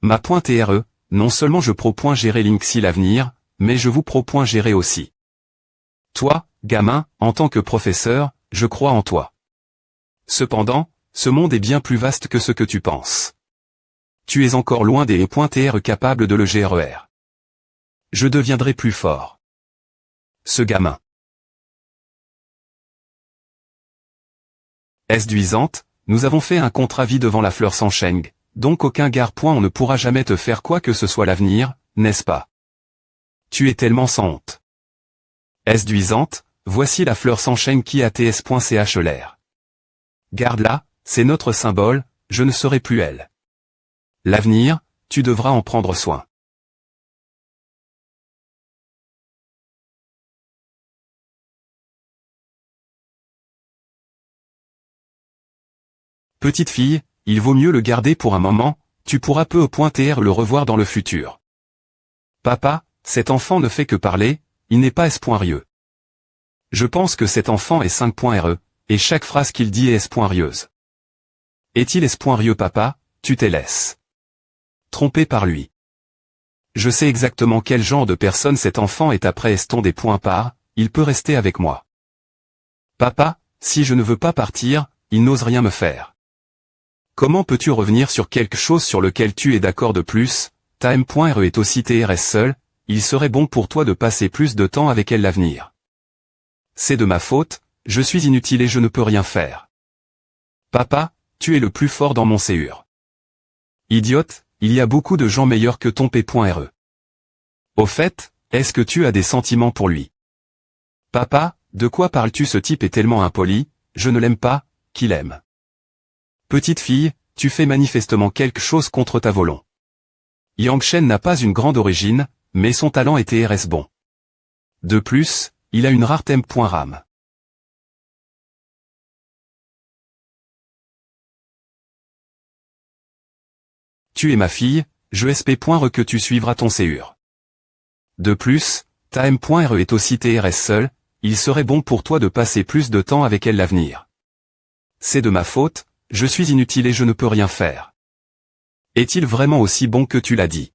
A: Ma.re, non seulement je pro.gérer Linxi l'avenir, mais je vous pro.gérer aussi Toi, gamin, en tant que professeur, je crois en toi. Cependant, ce monde est bien plus vaste que ce que tu penses. Tu es encore loin des E.TR capables de le GRER. Je deviendrai plus fort. Ce gamin. Esduisante, nous avons fait un contre-avis devant la fleur Sansheng, donc aucun gare-point on ne pourra jamais te faire quoi que ce soit l'avenir, n'est-ce pas? Tu es tellement sans honte. Esduisante, voici la fleur Sansheng qui a ts.ch l'air. Garde-la, c'est notre symbole, je ne serai plus elle. L'avenir, tu devras en prendre soin. Petite fille, il vaut mieux le garder pour un moment, tu pourras peu .tr le revoir dans le futur. Papa, cet enfant ne fait que parler, il n'est pas S.rieux. Je pense que cet enfant est 5.re, et chaque phrase qu'il dit est S.rieuse. Est-il S.rieux papa, tu t'es laisse tromper par lui. Je sais exactement quel genre de personne cet enfant est après eston des points par, il peut rester avec moi. Papa, si je ne veux pas partir, il n'ose rien me faire. Comment peux-tu revenir sur quelque chose sur lequel tu es d'accord de plus? Ta M.re est aussi TRS seule, il serait bon pour toi de passer plus de temps avec elle l'avenir. C'est de ma faute, je suis inutile et je ne peux rien faire. Papa, tu es le plus fort dans mon CUR. Idiote, il y a beaucoup de gens meilleurs que ton P.re. Au fait, est-ce que tu as des sentiments pour lui? Papa, de quoi parles-tu? Ce type est tellement impoli, je ne l'aime pas, qu'il aime. Petite fille, tu fais manifestement quelque chose contre ta volonté. Yang Shen n'a pas une grande origine, mais son talent est TRS bon. De plus, il a une rare temp.ram. Tu es ma fille, je sp.re que tu suivras ton CUR. De plus, ta M.re est aussi TRS seule, il serait bon pour toi de passer plus de temps avec elle l'avenir. C'est de ma faute, je suis inutile et je ne peux rien faire. Est-il vraiment aussi bon que tu l'as dit?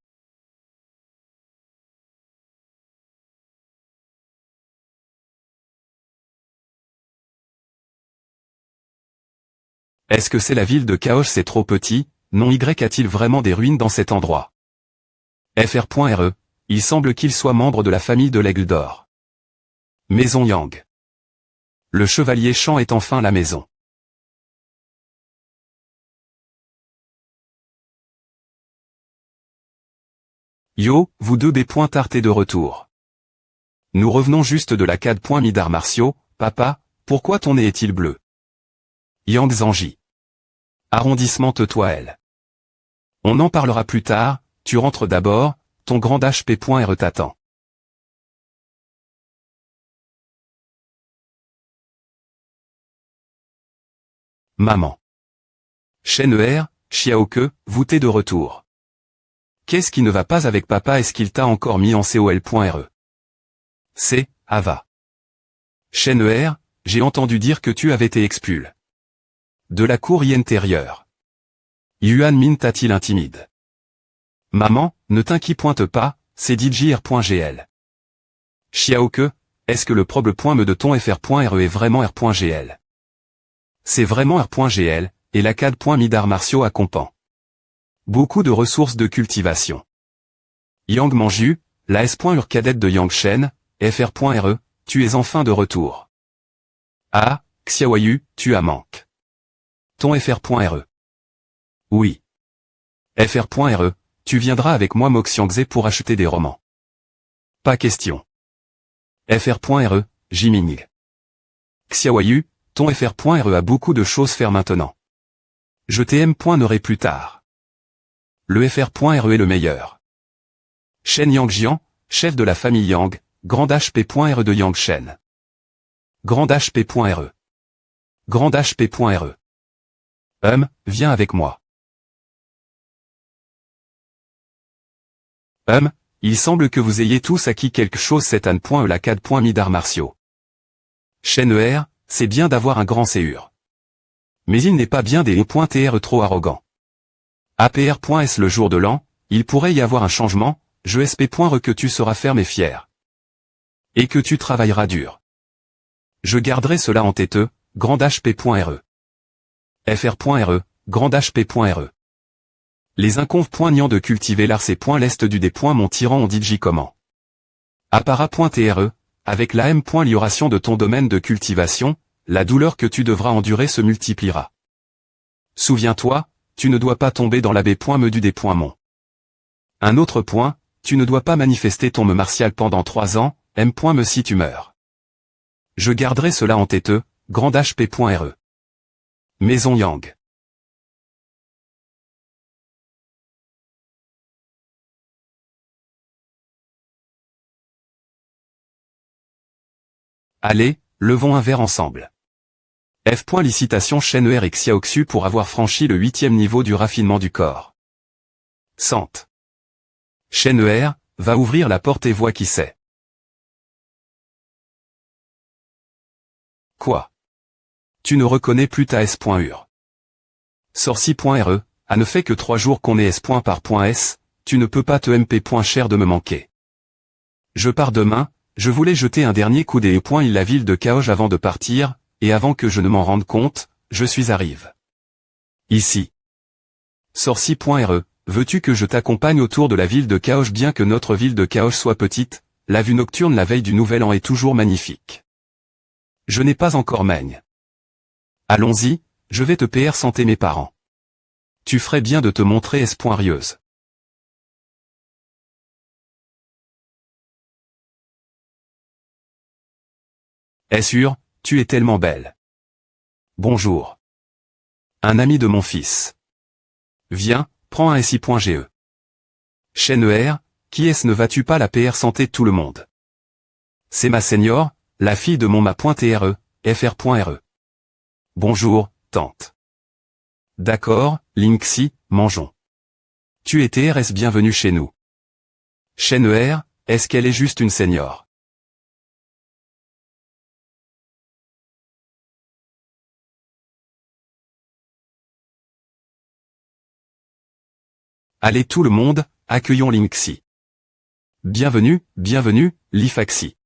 A: Est-ce que c'est la ville de Chaos? C'est trop petit, non Y a-t-il vraiment des ruines dans cet endroit? fr.re, il semble qu'il soit membre de la famille de l'Aigle d'Or. Maison Yang. Le chevalier Chan est enfin la maison. Yo, vous deux B.tarté de retour. Nous revenons juste de la CAD. Midar martiaux, papa, pourquoi ton nez est-il bleu? Yang Zanji. Arrondissement Te-toi-elle. On en parlera plus tard, tu rentres d'abord, ton grand HP.re t'attend. Maman. Shen-er, Xiaoke, vous t'es de retour. Qu'est-ce qui ne va pas avec papa? Est-ce qu'il t'a encore mis en COL.re? C'est, Ava. Shen-er, j'ai entendu dire que tu avais été expulsé de la cour intérieure. Yuan Min t'a-t-il intimide? Maman, ne t'inquiète pas, c'est DJR.gl. Xiaoke, est-ce que le problème de ton fr.re est vraiment r.gl? C'est vraiment r.gl, et la CAD. Midar martiaux à Compan. Beaucoup de ressources de cultivation. Yang Manju, la S.ur cadette de Yang Shen, fr.re, tu es enfin de retour. Ah, Xiaoyu, tu as manque. Ton fr.re. Oui. fr.re, tu viendras avec moi Moxiangze pour acheter des romans. Pas question. fr.re, Jiming. Xiaoyu, ton fr.re a beaucoup de choses faire maintenant. Je t'aime.nerai plus tard. Le fr.re est le meilleur. Shen Yangjian, chef de la famille Yang, grand HP.re de Yang Shen. Grand HP.re. Grand HP.re. Viens avec moi. Il semble que vous ayez tous acquis quelque chose cette Anne.e la CAD. Midar martiaux. Shen-er, c'est bien d'avoir un grand CUR. Mais il n'est pas bien des E.tr trop arrogants. APR.s le jour de l'an, il pourrait y avoir un changement, je sp.re que tu seras ferme et fier. Et que tu travailleras dur. Je garderai cela en tête, grand HP.re. fr.re, grand HP.re. Les inconves poignants de cultiver l'art c'est point l'est du des points mon tyran on dit comment. Appara.tre, avec la m.lioration de ton domaine de cultivation, la douleur que tu devras endurer se multipliera. Souviens-toi, tu ne dois pas tomber dans la b.me du des points mon. Un autre point, tu ne dois pas manifester ton me martial pendant 3 ans, m.me si tu meurs. Je garderai cela en tête, grand HP.re. Maison Yang. Allez, levons un verre ensemble. F. Licitation chaîne ER et Xiaoxu pour avoir franchi le 8e niveau du raffinement du corps. Sant. Chaîne ER, va ouvrir la porte et vois qui c'est. Quoi? Tu ne reconnais plus ta S.ur. Sorci.re, à ne fait que 3 jours qu'on est S. par .s, tu ne peux pas te MP. Cher de me manquer. Je pars demain, je voulais jeter un dernier coup d'œil il la ville de Caoge avant de partir, et avant que je ne m'en rende compte, je suis arrive. Ici. Sorci.re, veux-tu que je t'accompagne autour de la ville de Caoge bien que notre ville de Caoge soit petite, la vue nocturne la veille du nouvel an est toujours magnifique. Je n'ai pas encore maigne. Allons-y, je vais te PR santé mes parents. Tu ferais bien de te montrer S.rieuse. Sûr, tu es tellement belle. Bonjour. Un ami de mon fils. Viens, prends un SI.ge. Chaîne ER, qui est-ce ne vas-tu pas la PR santé de tout le monde? C'est ma senior, la fille de mon ma.re, fr.re. Bonjour, tante. D'accord, Linksy, mangeons. Tu es TRS bienvenue chez nous. Chaîne ER, est-ce qu'elle est juste une senior? Allez tout le monde, accueillons Linksy. Bienvenue, bienvenue, Lifaxi.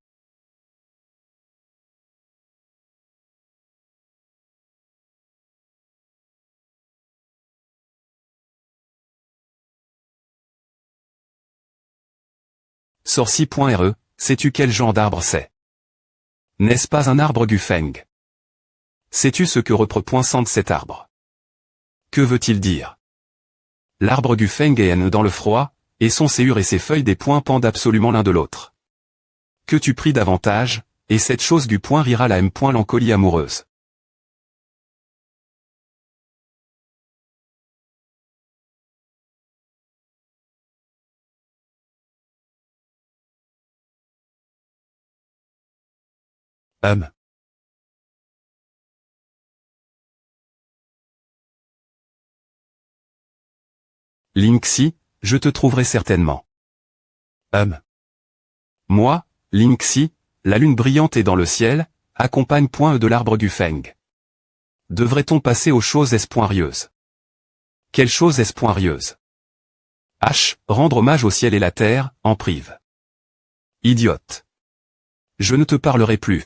A: Sorci.re, sais-tu quel genre d'arbre c'est? N'est-ce pas un arbre Gufeng? Sais-tu ce que représente cet arbre? Que veut-il dire? L'arbre Gufeng est dans le froid, et son séure et ses feuilles des points pendent absolument l'un de l'autre. Que tu pries davantage, et cette chose du point rira la m. L'encolie amoureuse. Linksy, je te trouverai certainement. Moi, Linksy, la lune brillante est dans le ciel, accompagne de l'arbre Gufeng. Devrait-on passer aux choses espoirieuses? Quelle chose espoirieuse? Rendre hommage au ciel et la terre, en prive. Idiote. Je ne te parlerai plus.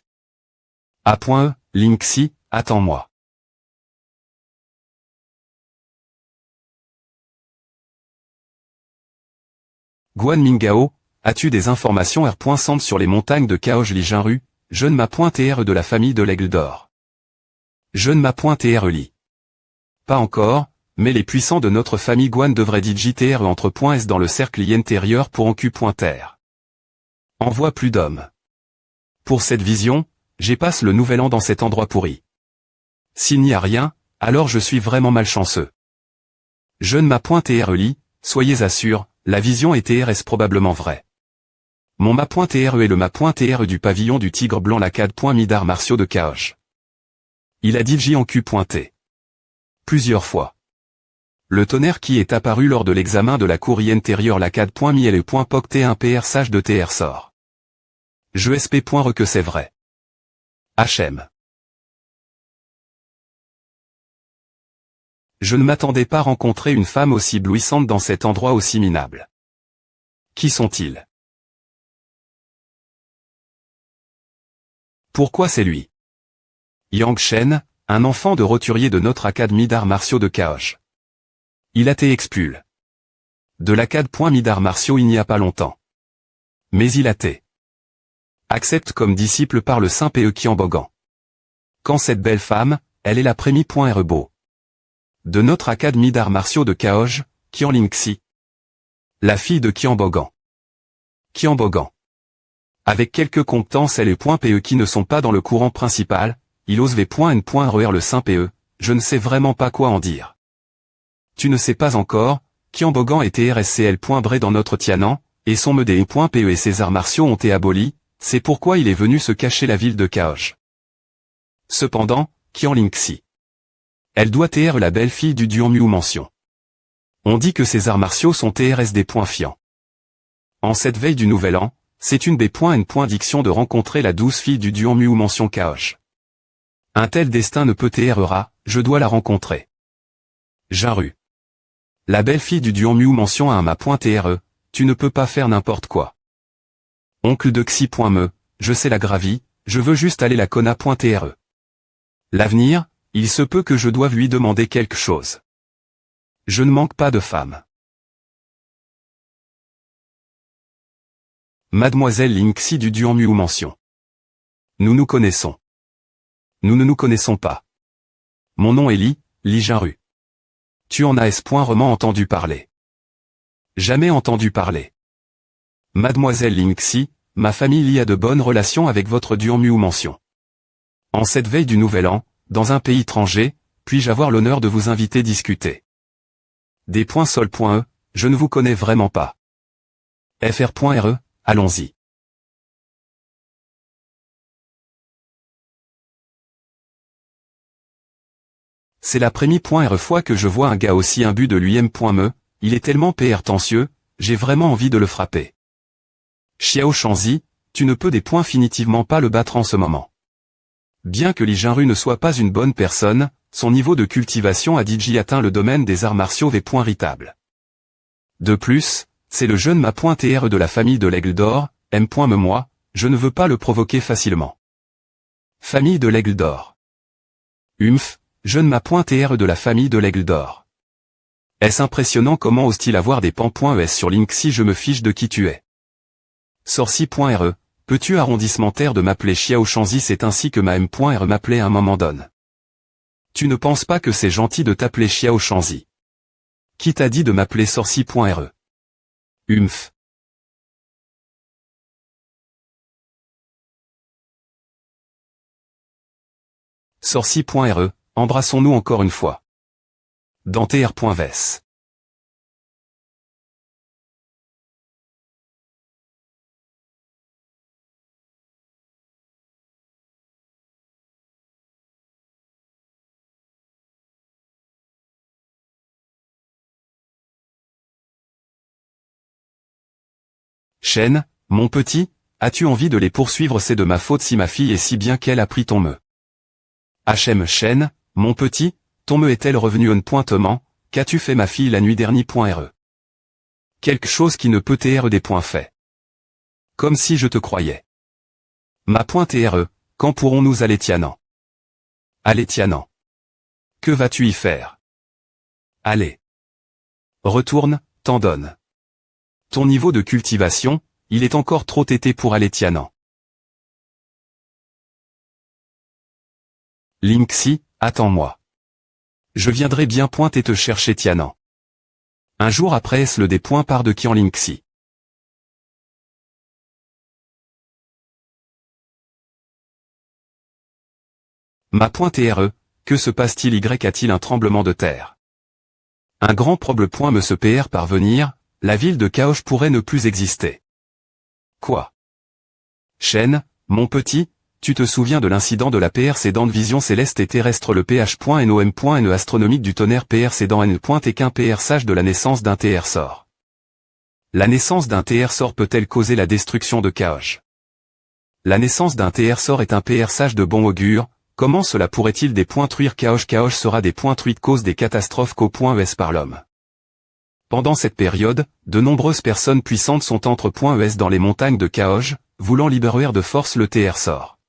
A: Linksy, attends-moi. Guan Mingao, as-tu des informations R.Centre sur les montagnes de Caoge-Li-Jinru, jeune ma.tr de la famille de l'Aigle d'Or? Jeune ma.tr Li. Pas encore, mais les puissants de notre famille Guan devraient digiter entre .s dans le cercle intérieur pour en Q.ter. Envoie plus d'hommes. Pour cette vision, j'ai passe le nouvel an dans cet endroit pourri. S'il n'y a rien, alors je suis vraiment malchanceux. Jeune ma.tr Li, soyez assurés, la vision est TRS probablement vraie. Mon ma.tr est le ma.tr du pavillon du tigre blanc lacade. Midar martiaux de Caoge. Il a dit en Q.t. Plusieurs fois. Le tonnerre qui est apparu lors de l'examen de la cour intérieure lacade.mi et le .poc T1 PR sage de TR sort. Je sp. Que c'est vrai. HM. Je ne m'attendais pas à rencontrer une femme aussi éblouissante dans cet endroit aussi minable. Qui sont-ils? Pourquoi c'est lui? Yang Shen, un enfant de roturier de notre académie d'arts martiaux de Kaoj. Il a été expulsé de l'académie d'arts martiaux il n'y a pas longtemps. Mais il a été accepté comme disciple par le saint Pe Kiambogan. Quand cette belle femme, elle est la Prémi.Rebo de notre académie d'arts martiaux de Kaoj, Qianlingxi, la fille de Kiambogan. Kiambogan. Avec quelques compétences elle et .Pe qui ne sont pas dans le courant principal, il ose v.n.re le saint Pe, je ne sais vraiment pas quoi en dire. Tu ne sais pas encore, Kiambogan et TRSCL.Bre dans notre Tianan, et son Mede.Pe et ses arts martiaux ont été abolis, c'est pourquoi il est venu se cacher la ville de Kaoj. Cependant, Qianlingxi. Elle doit être la belle-fille du Duan Mu mention. On dit que ses arts martiaux sont TRSD.Fian. En cette veille du Nouvel An, c'est une B.N. diction de rencontrer la douce fille du Duan Mu mention Kaoj. Un tel destin ne peut TRera, je dois la rencontrer. Jaru. La belle-fille du Duan Mu mention à un ma.Tre, tu ne peux pas faire n'importe quoi. Oncle de Xi.Me, je sais la gravie, je veux juste aller la Kona.Tre. L'avenir, il se peut que je doive lui demander quelque chose. Je ne manque pas de femme. Mademoiselle Lingxi du Duan Mu mention. Nous nous connaissons. Nous ne nous connaissons pas. Mon nom est Li Jaru. Tu en as vraiment entendu parler. Jamais entendu parler. Mademoiselle Lingxi, ma famille y a de bonnes relations avec votre Duan Mu mention. En cette veille du Nouvel An, dans un pays étranger, puis-je avoir l'honneur de vous inviter discuter. Des.Sol.E, je ne vous connais vraiment pas. Fr.Re, allons-y. C'est la première fois que je vois un gars aussi imbu de lui-même.Me, il est tellement prétentieux, j'ai vraiment envie de le frapper. Xiao Shanzi, tu ne peux définitivement pas le battre en ce moment. Bien que Li Jinru ne soit pas une bonne personne, son niveau de cultivation a DJ atteint le domaine des arts martiaux v.Ritable. De plus, c'est le jeune ma.Tre de la famille de l'Aigle d'Or, M.Me moi, je ne veux pas le provoquer facilement. Famille de l'Aigle d'Or. Jeune ma.Tre de la famille de l'Aigle d'Or. Est-ce impressionnant comment ose-t-il avoir des pan.es sur Lingxi je me fiche de qui tu es. Sorci.Re, peux-tu arrondissementaire de m'appeler Xiao Shanzi c'est ainsi que ma M.Re m'appelait à un moment donné. Tu ne penses pas que c'est gentil de t'appeler Xiao Shanzi. Qui t'a dit de m'appeler Sorci.Re. Sorci.Re, embrassons-nous encore une fois. Dans tr.ves. Shen, mon petit, as-tu envie de les poursuivre c'est de ma faute si ma fille est si bien qu'elle a pris ton me. Hm Shen, mon petit, ton me est-elle revenue honpointement, qu'as-tu fait ma fille la nuit dernière.Re. Quelque chose qui ne peut être des points faits. Comme si je te croyais. Ma.Re, quand pourrons-nous aller Tianan? Allez Tianan. Que vas-tu y faire? Allez. Retourne, t'en donne. Ton niveau de cultivation, il est encore trop tété pour aller Tianan. Lingxi, attends-moi. Je viendrai bien pointer te chercher Tianan. Un jour après est-ce le des.Part de Qianlingxi. Ma.Re, que se passe-t-il y a-t-il un tremblement de terre? Un grand problème me se PR parvenir, la ville de Kaoj pourrait ne plus exister. Quoi? Shen, mon petit, tu te souviens de l'incident de la PRC dans vision céleste et terrestre le PH.NOM.NE astronomique du tonnerre PRC dans N. et qu'un PR sage de la naissance d'un TR sort. La naissance d'un TR sort peut-elle causer la destruction de Kaoj? La naissance d'un TR sort est un PR sage de bon augure, comment cela pourrait-il détruire Kaoj? Kaoj sera détruite cause des catastrophes qu'au.es par l'homme. Pendant cette période, de nombreuses personnes puissantes sont entre.es dans les montagnes de Kaoj, voulant libérer de force le TR sort.